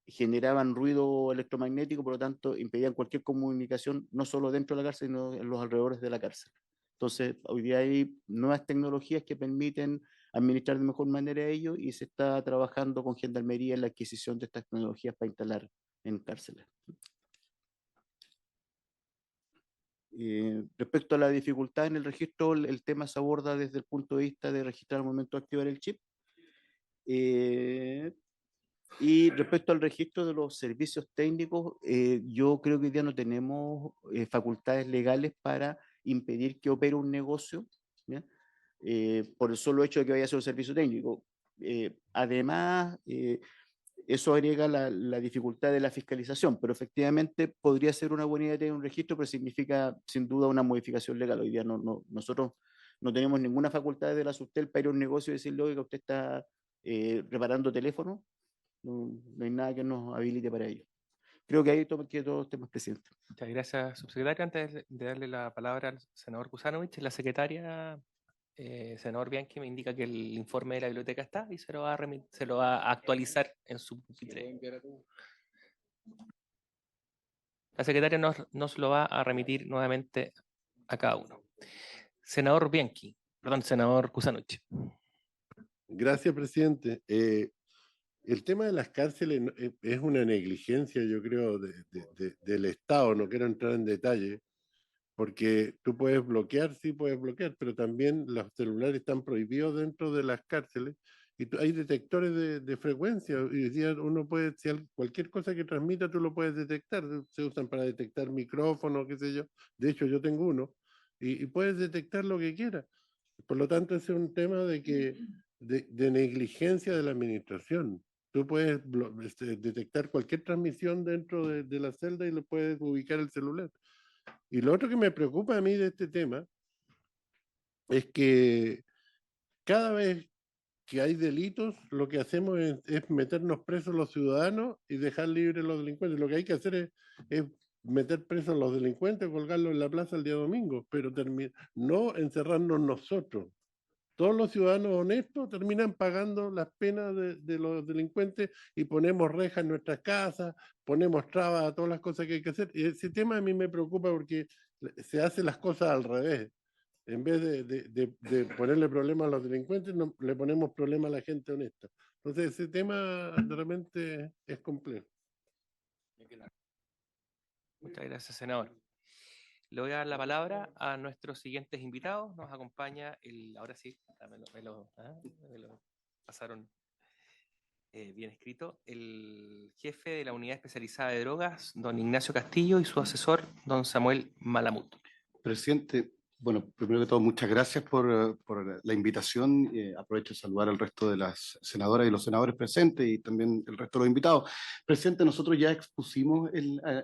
generaban ruido electromagnético, por lo tanto impedían cualquier comunicación, no solo dentro de la cárcel, sino en los alrededores de la cárcel. Entonces, hoy día hay nuevas tecnologías que permiten administrar de mejor manera ello y se está trabajando con Gendarmería en la adquisición de estas tecnologías para instalar en cárceles. Respecto a la dificultad en el registro, el tema se aborda desde el punto de vista de registrar al momento de activar el chip. Y respecto al registro de los servicios técnicos, yo creo que hoy día no tenemos facultades legales para impedir que opere un negocio, ¿ya? Por el solo hecho de que vaya a ser un servicio técnico. Además, eso agrega la dificultad de la fiscalización, pero efectivamente podría ser una buena idea tener un registro, pero significa sin duda una modificación legal. Hoy día nosotros no tenemos ninguna facultad de la SUSTEL para ir a un negocio y decirle, oiga, usted está reparando teléfono. No hay nada que nos habilite para ello. Creo que ahí quedan todos los temas, presidente. Muchas gracias, subsecretario. Antes de darle la palabra al senador Kusanovich, la secretaria, senador Bianchi, me indica que el informe de la biblioteca está y se lo va a actualizar en su pupitre. La secretaria nos lo va a remitir nuevamente a cada uno. Senador Bianchi, perdón, senador Kusanovich. Gracias, presidente. El tema de las cárceles es una negligencia, yo creo, del Estado. No quiero entrar en detalle, porque tú puedes bloquear, sí puedes bloquear, pero también los celulares están prohibidos dentro de las cárceles y hay detectores de frecuencia. Y hoy día uno puede, cualquier cosa que transmita, tú lo puedes detectar. Se usan para detectar micrófonos, qué sé yo. De hecho, yo tengo uno y puedes detectar lo que quieras. Por lo tanto, ese es un tema de negligencia de la administración. Tú puedes detectar cualquier transmisión dentro de la celda y le puedes ubicar el celular. Y lo otro que me preocupa a mí de este tema es que cada vez que hay delitos, lo que hacemos es meternos presos los ciudadanos y dejar libres los delincuentes. Lo que hay que hacer es meter presos a los delincuentes, colgarlos en la plaza el día domingo, pero no encerrarnos nosotros. Todos los ciudadanos honestos terminan pagando las penas de los delincuentes y ponemos rejas en nuestras casas, ponemos trabas a todas las cosas que hay que hacer. Y ese tema a mí me preocupa porque se hacen las cosas al revés. En vez de ponerle problemas a los delincuentes, le ponemos problemas a la gente honesta. Entonces ese tema realmente es complejo. Muchas gracias, senador. Le voy a dar la palabra a nuestros siguientes invitados. Nos acompaña ahora sí, me lo pasaron bien escrito, el jefe de la Unidad Especializada de Drogas, don Ignacio Castillo, y su asesor, don Samuel Malamud. Presidente, bueno, primero que todo, muchas gracias por la invitación. Aprovecho de saludar al resto de las senadoras y los senadores presentes y también el resto de los invitados. Presidente, nosotros ya expusimos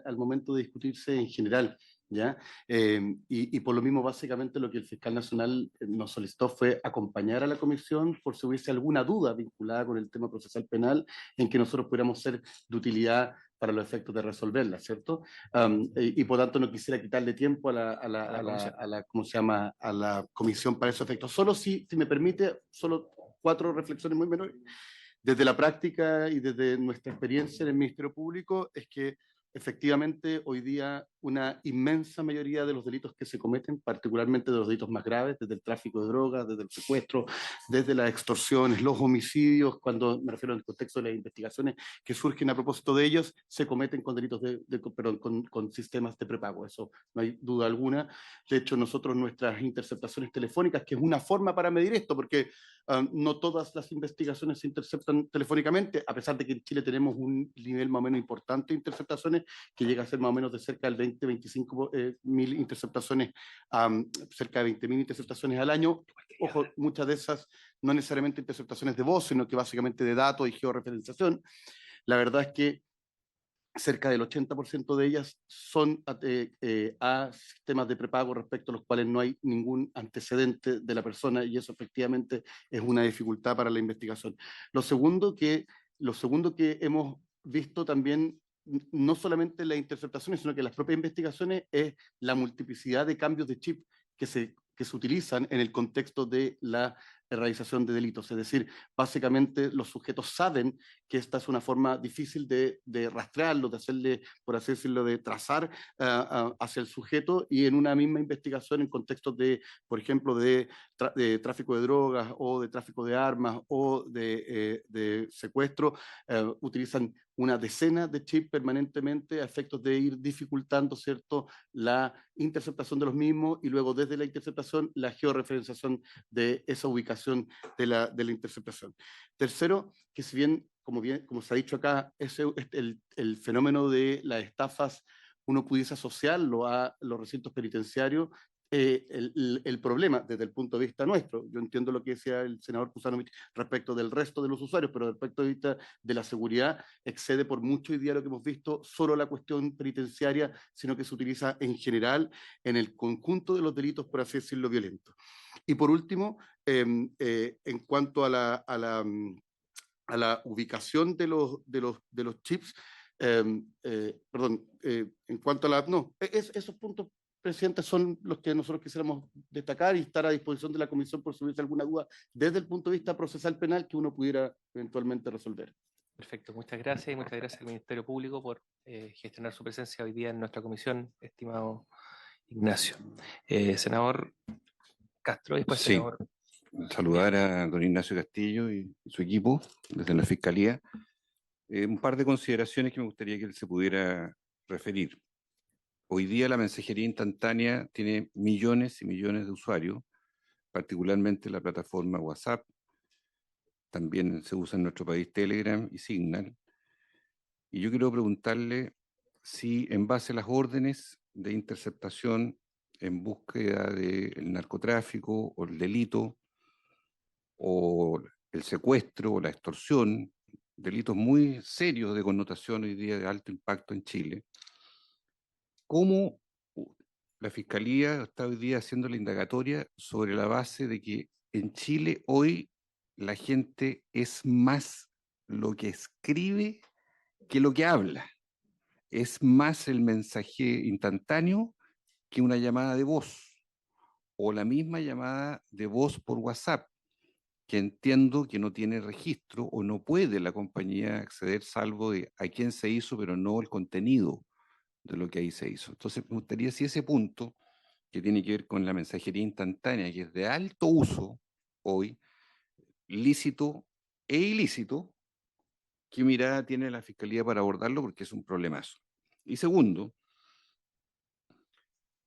al momento de discutirse en general, ¿ya? Y por lo mismo, básicamente, lo que el fiscal nacional nos solicitó fue acompañar a la comisión por si hubiese alguna duda vinculada con el tema procesal penal en que nosotros pudiéramos ser de utilidad para los efectos de resolverla, ¿cierto? Y por tanto no quisiera quitarle tiempo a la ¿cómo se llama? A la comisión para esos efectos. Solo si me permite, solo 4 reflexiones muy menores. Desde la práctica y desde nuestra experiencia en el Ministerio Público es que efectivamente hoy día una inmensa mayoría de los delitos que se cometen, particularmente de los delitos más graves, desde el tráfico de drogas, desde el secuestro, desde las extorsiones, los homicidios, cuando me refiero al contexto de las investigaciones que surgen a propósito de ellos, se cometen con delitos perdón, con sistemas de prepago. Eso no hay duda alguna. De hecho, nosotros nuestras interceptaciones telefónicas, que es una forma para medir esto, porque no todas las investigaciones se interceptan telefónicamente, a pesar de que en Chile tenemos un nivel más o menos importante de interceptaciones, que llega a ser más o menos de cerca del 25 mil interceptaciones, cerca de 20.000 interceptaciones al año. Ojo, muchas de esas no necesariamente interceptaciones de voz, sino que básicamente de datos y georreferenciación. La verdad es que cerca del 80% de ellas son a sistemas de prepago respecto a los cuales no hay ningún antecedente de la persona, y eso efectivamente es una dificultad para la investigación. Lo segundo que hemos visto también, no solamente en las interceptaciones, sino que en las propias investigaciones, es la multiplicidad de cambios de chip que se utilizan en el contexto de la realización de delitos. Es decir, básicamente los sujetos saben que esta es una forma difícil de rastrearlo, de hacerle, por así decirlo, de trazar hacia el sujeto, y en una misma investigación en contextos de, por ejemplo, de tráfico de drogas o de tráfico de armas o de secuestro, utilizan una decena de chips permanentemente a efectos de ir dificultando, ¿cierto?, la interceptación de los mismos, y luego desde la interceptación la georreferenciación de esa ubicación de la interceptación. Tercero, que si bien, como se ha dicho acá, el fenómeno de las estafas uno pudiese asociarlo a los recintos penitenciarios, el problema desde el punto de vista nuestro, yo entiendo lo que decía el senador Kusanovich respecto del resto de los usuarios, pero desde el punto de vista de la seguridad, excede por mucho hoy día lo que hemos visto solo la cuestión penitenciaria, sino que se utiliza en general en el conjunto de los delitos, por así decirlo, violentos. Y por último, en cuanto a la ubicación de los chips, perdón, en cuanto a esos puntos, presidente, son los que nosotros quisiéramos destacar, y estar a disposición de la comisión por si hubiese alguna duda desde el punto de vista procesal penal que uno pudiera eventualmente resolver. Perfecto, muchas gracias, y muchas gracias al Ministerio Público por gestionar su presencia hoy día en nuestra comisión, estimado Ignacio. Senador Castro, y después Sí, senador. saludar a don Ignacio Castillo y su equipo desde la Fiscalía. Un par de consideraciones que me gustaría que él se pudiera referir. Hoy día la mensajería instantánea tiene millones y millones de usuarios, particularmente la plataforma WhatsApp. También se usa en nuestro país Telegram y Signal. Y yo quiero preguntarle si, en base a las órdenes de interceptación en búsqueda del narcotráfico o el delito, o el secuestro o la extorsión, delitos muy serios de connotación hoy día de alto impacto en Chile, ¿cómo la Fiscalía está hoy día haciendo la indagatoria sobre la base de que en Chile hoy la gente es más lo que escribe que lo que habla? Es más el mensaje instantáneo que una llamada de voz, o la misma llamada de voz por WhatsApp, que entiendo que no tiene registro o no puede la compañía acceder, salvo de a quién se hizo, pero no el contenido de lo que ahí se hizo. Entonces, me gustaría, si ese punto, que tiene que ver con la mensajería instantánea, que es de alto uso hoy, lícito e ilícito, ¿qué mirada tiene la Fiscalía para abordarlo? Porque es un problemazo. Y segundo,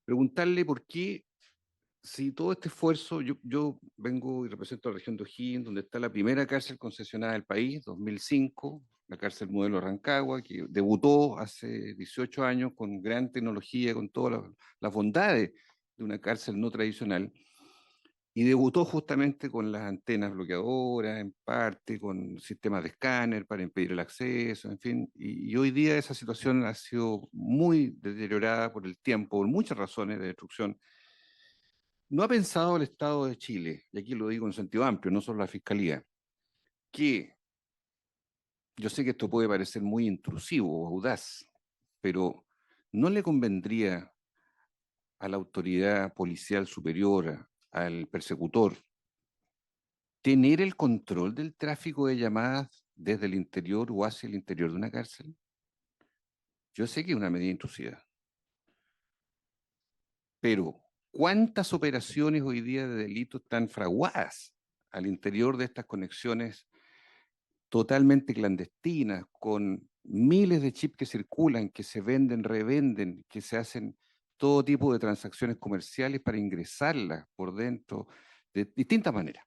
preguntarle por qué, si todo este esfuerzo, yo vengo y represento la región de O'Higgins, donde está la primera cárcel concesionada del país, 2005, la cárcel modelo Rancagua, que debutó hace 18 años con gran tecnología, con todas las bondades de una cárcel no tradicional, y debutó justamente con las antenas bloqueadoras, en parte, con sistemas de escáner para impedir el acceso, en fin, y hoy día esa situación ha sido muy deteriorada por el tiempo, por muchas razones de destrucción. ¿No ha pensado el Estado de Chile, y aquí lo digo en sentido amplio, no solo la Fiscalía, que yo sé que esto puede parecer muy intrusivo o audaz, pero no le convendría a la autoridad policial superior, al persecutor, tener el control del tráfico de llamadas desde el interior o hacia el interior de una cárcel? Yo sé que es una medida intrusiva, pero ¿cuántas operaciones hoy día de delito están fraguadas al interior de estas conexiones totalmente clandestinas, con miles de chips que circulan, que se venden, revenden, que se hacen todo tipo de transacciones comerciales para ingresarlas por dentro de distintas maneras?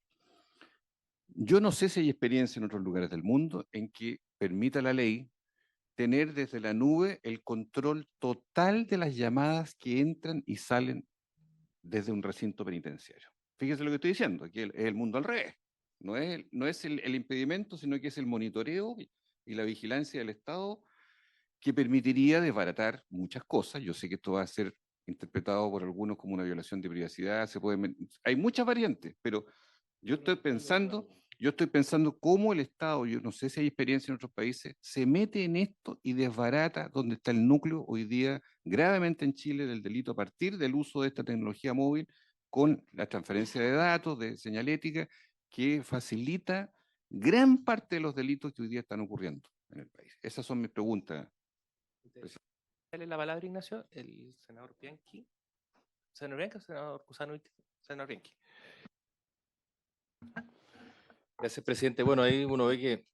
Yo no sé si hay experiencia en otros lugares del mundo en que permita la ley tener desde la nube el control total de las llamadas que entran y salen desde un recinto penitenciario. Fíjese lo que estoy diciendo, aquí es el mundo al revés. No es el impedimento, sino que es el monitoreo y la vigilancia del Estado que permitiría desbaratar muchas cosas. Yo sé que esto va a ser interpretado por algunos como una violación de privacidad, hay muchas variantes, pero yo estoy pensando cómo el Estado, yo no sé si hay experiencia en otros países, se mete en esto y desbarata donde está el núcleo hoy día gravemente en Chile del delito a partir del uso de esta tecnología móvil con la transferencia de datos, de señalética, que facilita gran parte de los delitos que hoy día están ocurriendo en el país. Esas son mis preguntas. Dale la palabra, Ignacio, el senador Bianchi. ¿Senador Bianchi o senador Cusano? Senador Bianchi. Gracias, presidente. Bueno, ahí uno ve que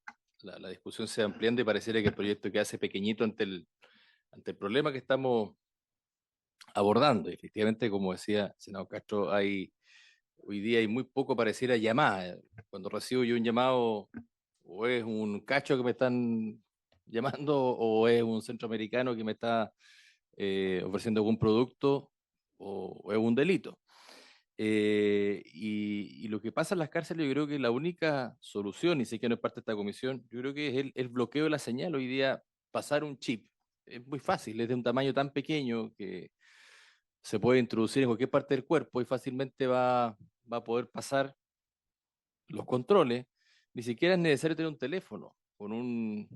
la discusión se va ampliando y pareciera que el proyecto que hace pequeñito ante el problema que estamos abordando. Y efectivamente, como decía el senador Castro, hoy día hay muy poco pareciera llamada. Cuando recibo yo un llamado, o es un cacho que me están llamando, o es un centroamericano que me está ofreciendo algún producto, o es un delito. Y lo que pasa en las cárceles, yo creo que la única solución, y sé que no es parte de esta comisión, yo creo que es el bloqueo de la señal. Hoy día, pasar un chip es muy fácil, es de un tamaño tan pequeño que se puede introducir en cualquier parte del cuerpo y fácilmente va a poder pasar los controles. Ni siquiera es necesario tener un teléfono con un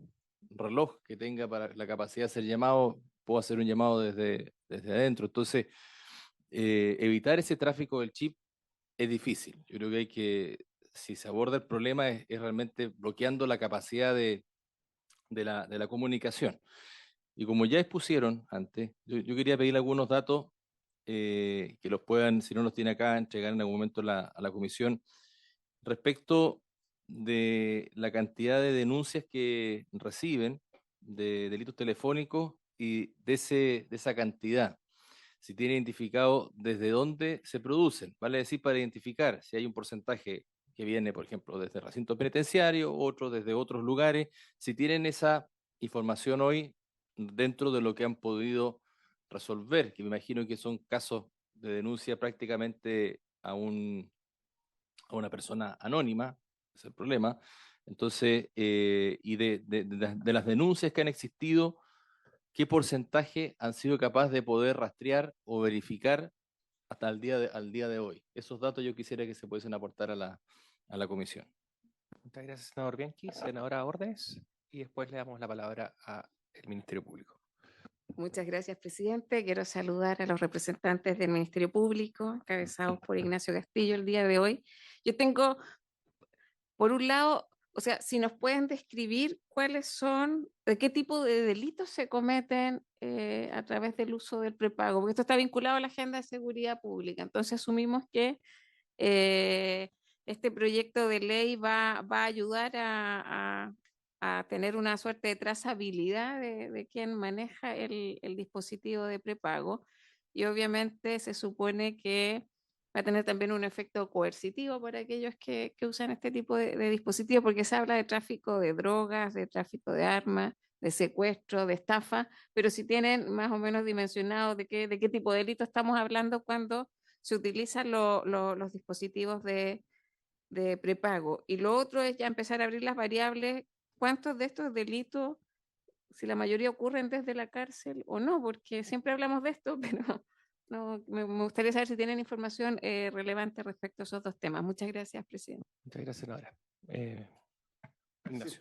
reloj que tenga para la capacidad de hacer llamado. Puedo hacer un llamado desde adentro. Entonces, evitar ese tráfico del chip es difícil. Yo creo que si se aborda el problema es realmente bloqueando la capacidad de la comunicación. Y como ya expusieron antes, yo quería pedir algunos datos que los puedan, si no los tiene acá, entregar en algún momento a la comisión respecto de la cantidad de denuncias que reciben de delitos telefónicos y de esa cantidad, si tiene identificado desde dónde se producen, vale decir, para identificar si hay un porcentaje que viene, por ejemplo, desde el recinto penitenciario, otro desde otros lugares, si tienen esa información hoy dentro de lo que han podido resolver, que me imagino que son casos de denuncia prácticamente a una persona anónima, ese es el problema. Entonces, y de las denuncias que han existido, ¿qué porcentaje han sido capaces de poder rastrear o verificar hasta el al día de hoy? Esos datos yo quisiera que se pudiesen aportar a la comisión. Muchas gracias, senador Bianchi. Senadora Órdenes, y después le damos la palabra al Ministerio Público. Muchas gracias, presidente. Quiero saludar a los representantes del Ministerio Público, encabezados por Ignacio Castillo el día de hoy. Yo tengo, por un lado, o sea, si nos pueden describir cuáles son, de qué tipo de delitos se cometen a través del uso del prepago, porque esto está vinculado a la agenda de seguridad pública. Entonces asumimos que este proyecto de ley va a ayudar a tener una suerte de trazabilidad de quién maneja el dispositivo de prepago, y obviamente se supone que va a tener también un efecto coercitivo para aquellos que usan este tipo de dispositivos, porque se habla de tráfico de drogas, de tráfico de armas, de secuestro, de estafa, pero si tienen más o menos dimensionado de qué tipo de delito estamos hablando cuando se utilizan los dispositivos de prepago. Y lo otro es ya empezar a abrir las variables, cuántos de estos delitos, si la mayoría ocurren desde la cárcel o no, porque siempre hablamos de esto, pero no, me gustaría saber si tienen información relevante respecto a esos dos temas. Muchas gracias, presidente. Muchas gracias, senadora. Ignacio.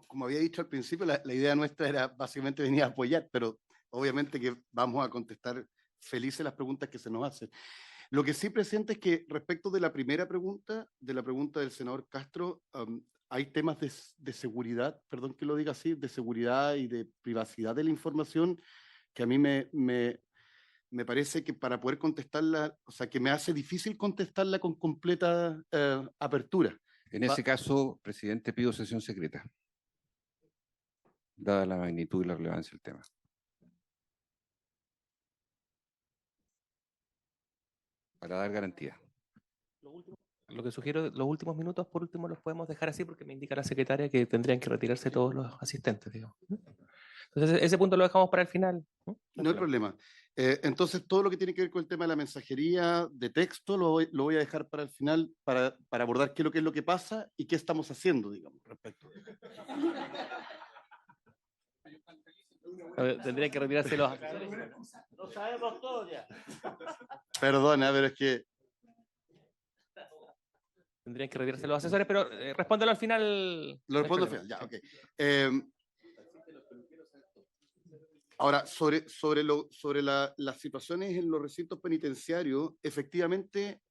Como había dicho al principio, la idea nuestra era básicamente venir a apoyar, pero obviamente que vamos a contestar felices las preguntas que se nos hacen. Lo que sí, presidente, es que respecto de la primera pregunta, de la pregunta del senador Castro, hay temas de seguridad, perdón que lo diga así, de seguridad y de privacidad de la información que a mí me me parece que para poder contestarla, o sea, que me hace difícil contestarla con completa apertura. En ese caso, presidente, pido sesión secreta, dada la magnitud y la relevancia del tema. Para dar garantía. Lo que sugiero, los últimos minutos, por último, los podemos dejar así porque me indica la secretaria que tendrían que retirarse todos los asistentes, digamos. Entonces, ese punto lo dejamos para el final. No hay problema. Entonces, todo lo que tiene que ver con el tema de la mensajería de texto lo voy a dejar para el final para abordar qué es lo que pasa y qué estamos haciendo, digamos, respecto. Tendrían que retirarse los asesores. Lo sabemos todos ya. Perdona, pero es que... Tendrían que retirarse los asesores, pero respóndelo al final. Lo respondo al final, ya, ok. Ahora, sobre las situaciones en los recintos penitenciarios, efectivamente,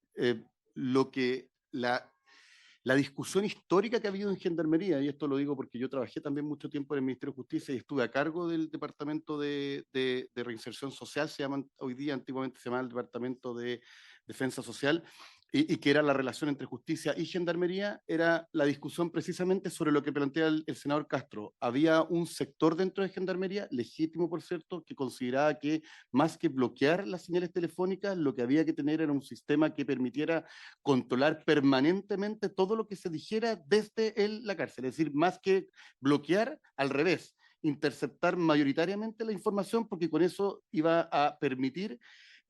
la discusión histórica que ha habido en Gendarmería, y esto lo digo porque yo trabajé también mucho tiempo en el Ministerio de Justicia y estuve a cargo del Departamento de Reinserción Social, se llaman hoy día, antiguamente se llamaba el Departamento de Defensa Social, y que era la relación entre justicia y gendarmería, era la discusión precisamente sobre lo que plantea el senador Castro. Había un sector dentro de gendarmería, legítimo por cierto, que consideraba que más que bloquear las señales telefónicas, lo que había que tener era un sistema que permitiera controlar permanentemente todo lo que se dijera desde la cárcel, es decir, más que bloquear, al revés, interceptar mayoritariamente la información, porque con eso iba a permitir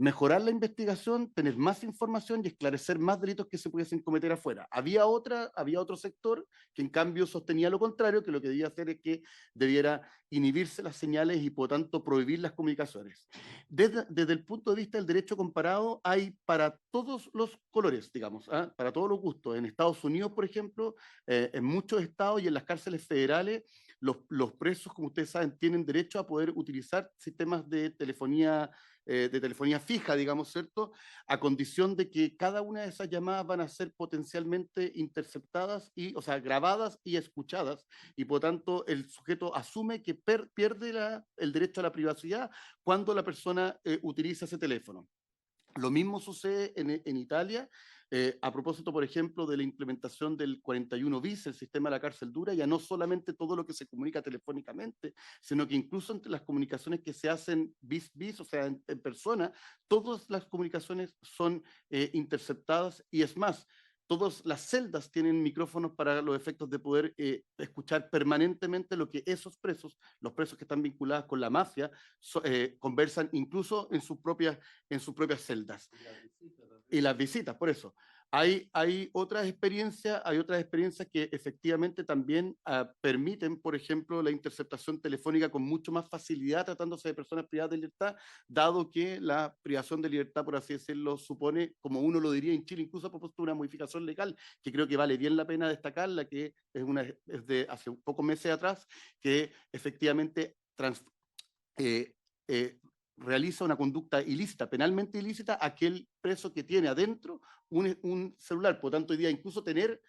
mejorar la investigación, tener más información y esclarecer más delitos que se pudiesen cometer afuera. Había otro sector que en cambio sostenía lo contrario, que lo que debía hacer es que debiera inhibirse las señales y por tanto prohibir las comunicaciones. Desde el punto de vista del derecho comparado, hay para todos los colores, digamos, para todos los gustos. En Estados Unidos, por ejemplo, en muchos estados y en las cárceles federales, los presos, como ustedes saben, tienen derecho a poder utilizar sistemas de telefonía fija, digamos, ¿cierto? A condición de que cada una de esas llamadas van a ser potencialmente interceptadas, o sea, grabadas y escuchadas, y por tanto el sujeto asume que pierde el derecho a la privacidad cuando la persona utiliza ese teléfono. Lo mismo sucede en Italia, a propósito, por ejemplo, de la implementación del 41 bis, el sistema de la cárcel dura, ya no solamente todo lo que se comunica telefónicamente, sino que incluso entre las comunicaciones que se hacen bis, o sea, en persona, todas las comunicaciones son interceptadas y es más, todas las celdas tienen micrófonos para los efectos de poder escuchar permanentemente lo que esos presos, los presos que están vinculados con la mafia, conversan incluso en sus propias celdas. Y las visitas, por eso. Hay otras experiencias que efectivamente también permiten, por ejemplo, la interceptación telefónica con mucho más facilidad tratándose de personas privadas de libertad, dado que la privación de libertad, por así decirlo, supone, como uno lo diría en Chile, incluso a propósito de una modificación legal, que creo que vale bien la pena destacarla, que es de hace pocos meses atrás, que efectivamente realiza una conducta ilícita, penalmente ilícita, aquel preso que tiene adentro un celular. Por tanto, hoy día incluso tener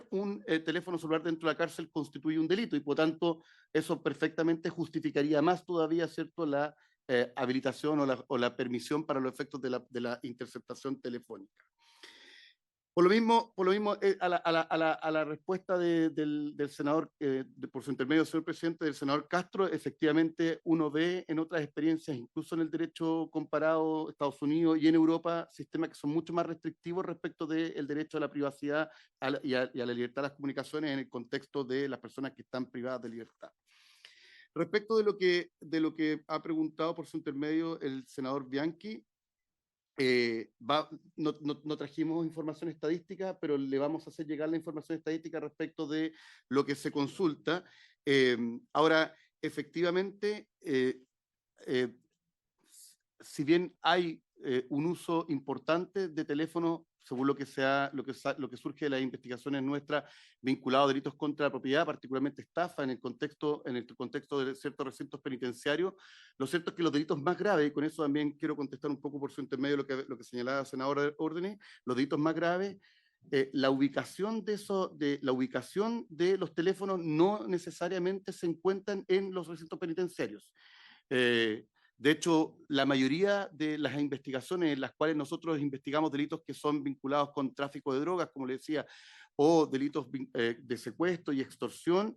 un teléfono celular dentro de la cárcel constituye un delito y por tanto eso perfectamente justificaría más todavía, ¿cierto?, la habilitación o la permisión para los efectos de la interceptación telefónica. Por lo mismo a la respuesta del senador, por su intermedio, señor presidente, del senador Castro, efectivamente uno ve en otras experiencias, incluso en el derecho comparado Estados Unidos y en Europa, sistemas que son mucho más restrictivos respecto del derecho a la privacidad y a la libertad de las comunicaciones en el contexto de las personas que están privadas de libertad. Respecto de lo que ha preguntado por su intermedio el senador Bianchi, no trajimos información estadística, pero le vamos a hacer llegar la información estadística respecto de lo que se consulta. Ahora, efectivamente, si bien hay un uso importante de teléfono, según lo que surge de las investigaciones nuestras vinculado a delitos contra la propiedad, particularmente estafa en el contexto de ciertos recintos penitenciarios, lo cierto es que los delitos más graves, y con eso también quiero contestar un poco por su intermedio lo que señalaba la senadora Órdenes, los delitos más graves, la ubicación de los teléfonos no necesariamente se encuentran en los recintos penitenciarios. De hecho, la mayoría de las investigaciones en las cuales nosotros investigamos delitos que son vinculados con tráfico de drogas, como le decía, o delitos de secuestro y extorsión,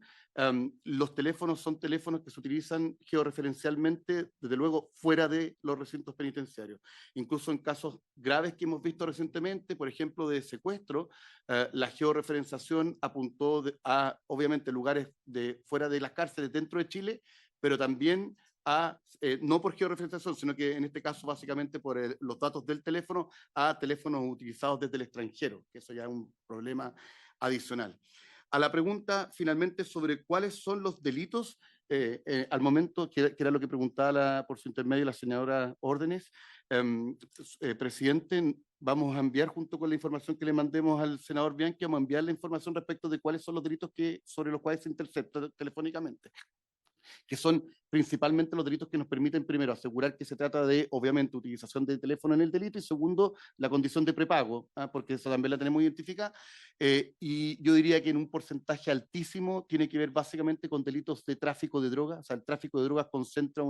los teléfonos son teléfonos que se utilizan georreferencialmente, desde luego, fuera de los recintos penitenciarios. Incluso en casos graves que hemos visto recientemente, por ejemplo, de secuestro, la georreferenciación apuntó a, obviamente, lugares fuera de las cárceles dentro de Chile, pero también no por georreferenciación, sino que en este caso básicamente por los datos del teléfono a teléfonos utilizados desde el extranjero, que eso ya es un problema adicional. A la pregunta finalmente sobre cuáles son los delitos, al momento, que era lo que preguntaba por su intermedio la senadora Órdenes, presidente, vamos a enviar junto con la información que le mandemos al senador Bianchi, vamos a enviar la información respecto de cuáles son los delitos sobre los cuales se intercepta telefónicamente, que son principalmente los delitos que nos permiten, primero, asegurar que se trata de, obviamente, utilización de teléfono en el delito, y segundo, la condición de prepago, porque eso también la tenemos identificada, y yo diría que en un porcentaje altísimo tiene que ver básicamente con delitos de tráfico de drogas. O sea, el tráfico de drogas concentra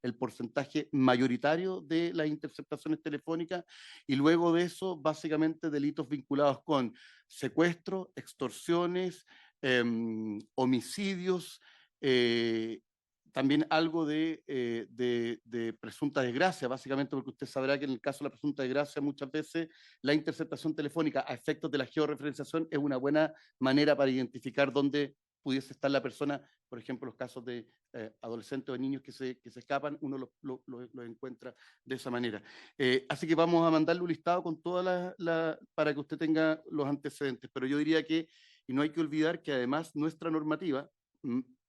el porcentaje mayoritario de las interceptaciones telefónicas, y luego de eso, básicamente, delitos vinculados con secuestros, extorsiones, homicidios, también algo de presunta desgracia, básicamente porque usted sabrá que en el caso de la presunta desgracia muchas veces la interceptación telefónica a efectos de la georreferenciación es una buena manera para identificar dónde pudiese estar la persona. Por ejemplo, los casos de adolescentes o niños que se escapan, uno los encuentra de esa manera. Así que vamos a mandarle un listado con todas para que usted tenga los antecedentes, pero yo diría que, y no hay que olvidar que además nuestra normativa,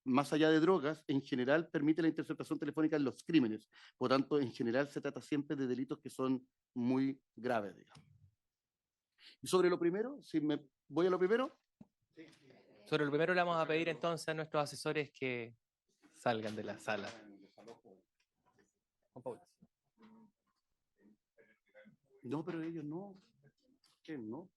más allá de drogas, en general permite la interceptación telefónica en los crímenes. Por tanto, en general se trata siempre de delitos que son muy graves, digamos. Y sobre lo primero, si me voy a lo primero. Sobre lo primero le vamos a pedir entonces a nuestros asesores que salgan de la sala. No, pero ellos no. ¿Qué no?